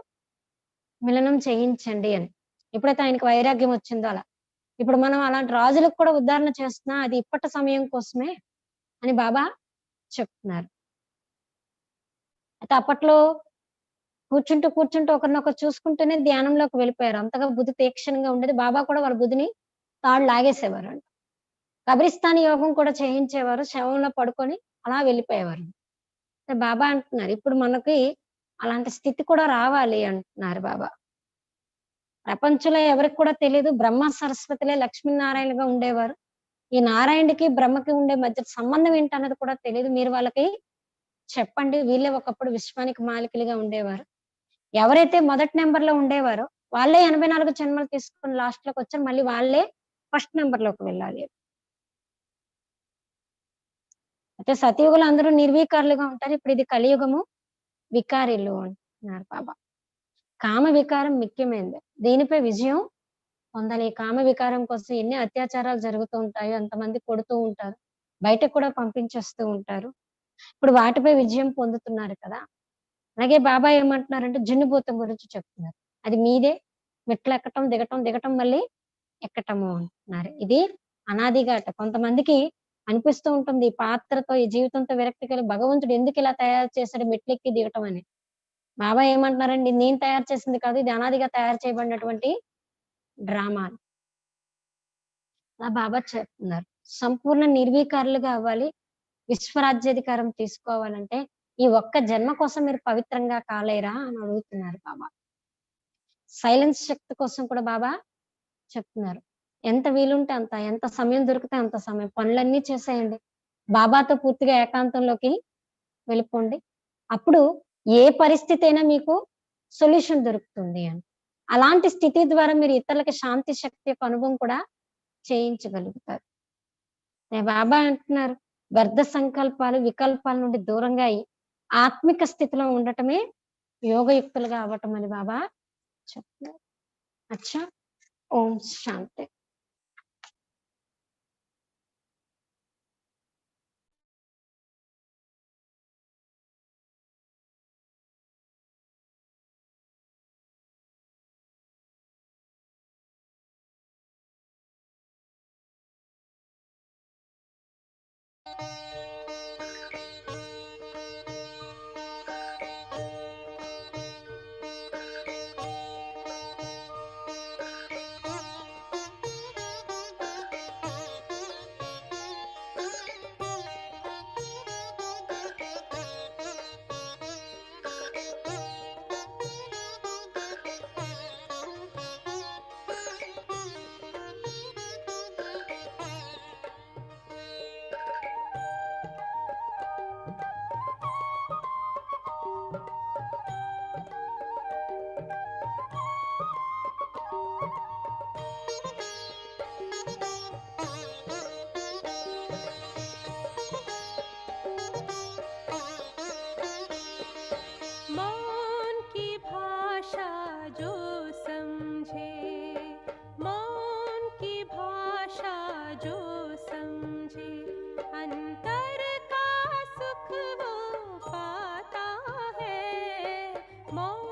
మిలనం చేయించండి అని. ఎప్పుడైతే ఆయనకి వైరాగ్యం వచ్చిందో అలా. ఇప్పుడు మనం అలాంటి రాజులకు కూడా ఉదాహరణ చేస్తున్నా అది ఇప్పటి సమయం కోసమే అని బాబా చెప్తున్నారు. అయితే అప్పట్లో కూర్చుంటూ ఒకరినొకరు చూసుకుంటూనే ధ్యానంలోకి వెళ్ళిపోయారు. అంతగా బుద్ధి తీక్షణంగా ఉండేది. బాబా కూడా వాళ్ళ బుద్ధిని తాళ్ళు లాగేసేవారంట. కబ్రిస్తాన్ యోగం కూడా చేయించేవారు. శవంలో పడుకొని అలా వెళ్ళిపోయేవారు. బాబా అంటున్నారు, ఇప్పుడు మనకి అలాంటి స్థితి కూడా రావాలి అంటున్నారు బాబా. ప్రపంచంలో ఎవరికి కూడా తెలీదు. బ్రహ్మ సరస్వతులే లక్ష్మీనారాయణగా ఉండేవారు. ఈ నారాయణుడికి, బ్రహ్మకి ఉండే మధ్య సంబంధం ఏంటన్నది కూడా తెలీదు. మీరు వాళ్ళకి చెప్పండి. వీళ్ళే ఒకప్పుడు విశ్వానికి మాలికలుగా ఉండేవారు. ఎవరైతే మొదటి నంబర్‌లో ఉండేవారో వాళ్ళే 84 జన్మలు తీసుకొని లాస్ట్‌లోకొచ్చారు. మళ్ళీ వాళ్ళే ఫస్ట్ నంబర్‌లోకి వెళ్ళాలి. అయితే సతయుగంలో అందరూ నిర్వికారులుగా ఉంటారు. ఇప్పుడు ఇది కలియుగము వికారీలు అంటున్నారు బాబా. కామ వికారం ముఖ్యమైనది. దీనిపై విజయం పొందాలి. ఈ కామ వికారం కోసం ఎన్ని అత్యాచారాలు జరుగుతూ ఉంటాయో, అంతమంది కొడుతూ ఉంటారు. బయటకు కూడా పంపించేస్తూ ఉంటారు. ఇప్పుడు వాటిపై విజయం పొందుతున్నారు కదా! అలాగే బాబా ఏమంటున్నారంటే జిన్నుభూతం గురించి చెప్తున్నారు. అది మీదే మెట్లెక్కటం, దిగటం, దిగటం మళ్ళీ ఎక్కటము అంటున్నారు. ఇది అనాదిగా కొంతమందికి అనిపిస్తూ ఉంటుంది ఈ పాత్రతో, ఈ జీవితంతో విరక్తి కలిగి భగవంతుడు ఎందుకిలా తయారు చేశాడు మెట్లెక్కి దిగటం అని. బాబా ఏమంటున్నారండి, నేను తయారు చేసింది కాదు. ఇది అనాదిగా తయారు చేయబడినటువంటి డ్రామా. అలా బాబా చెప్తున్నారు. సంపూర్ణ నిర్వీకారులుగా అవ్వాలి. విశ్వరాజ్యాధికారం తీసుకోవాలంటే ఈ ఒక్క జన్మ కోసం మీరు పవిత్రంగా కాలేరా అని అడుగుతున్నారు బాబా. సైలెన్స్ శక్తి కోసం కూడా బాబా చెప్తున్నారు. ఎంత వీలుంటే అంత, ఎంత సమయం దొరికితే అంత సమయం పనులన్నీ చేసేయండి. బాబాతో పూర్తిగా ఏకాంతంలోకి వెళ్ళిపోండి. అప్పుడు ఏ పరిస్థితి అయినా మీకు సొల్యూషన్ దొరుకుతుంది అని. అలాంటి స్థితి ద్వారా మీరు ఇతరులకి శాంతి శక్తి యొక్క అనుభవం కూడా చేయించగలుగుతారు. బాబా అంటున్నారు, వ్యర్థ సంకల్పాలు, వికల్పాల నుండి దూరంగా అయ్యి ఆత్మిక స్థితిలో ఉండటమే యోగయుక్తులుగా అవ్వటం అని బాబా చెప్తున్నారు. అచ్చా, ఓం శాంతి. मौन की भाषा जो समझे, मौन की भाषा जो समझे, अंतर का सुख वो पाता है। मौन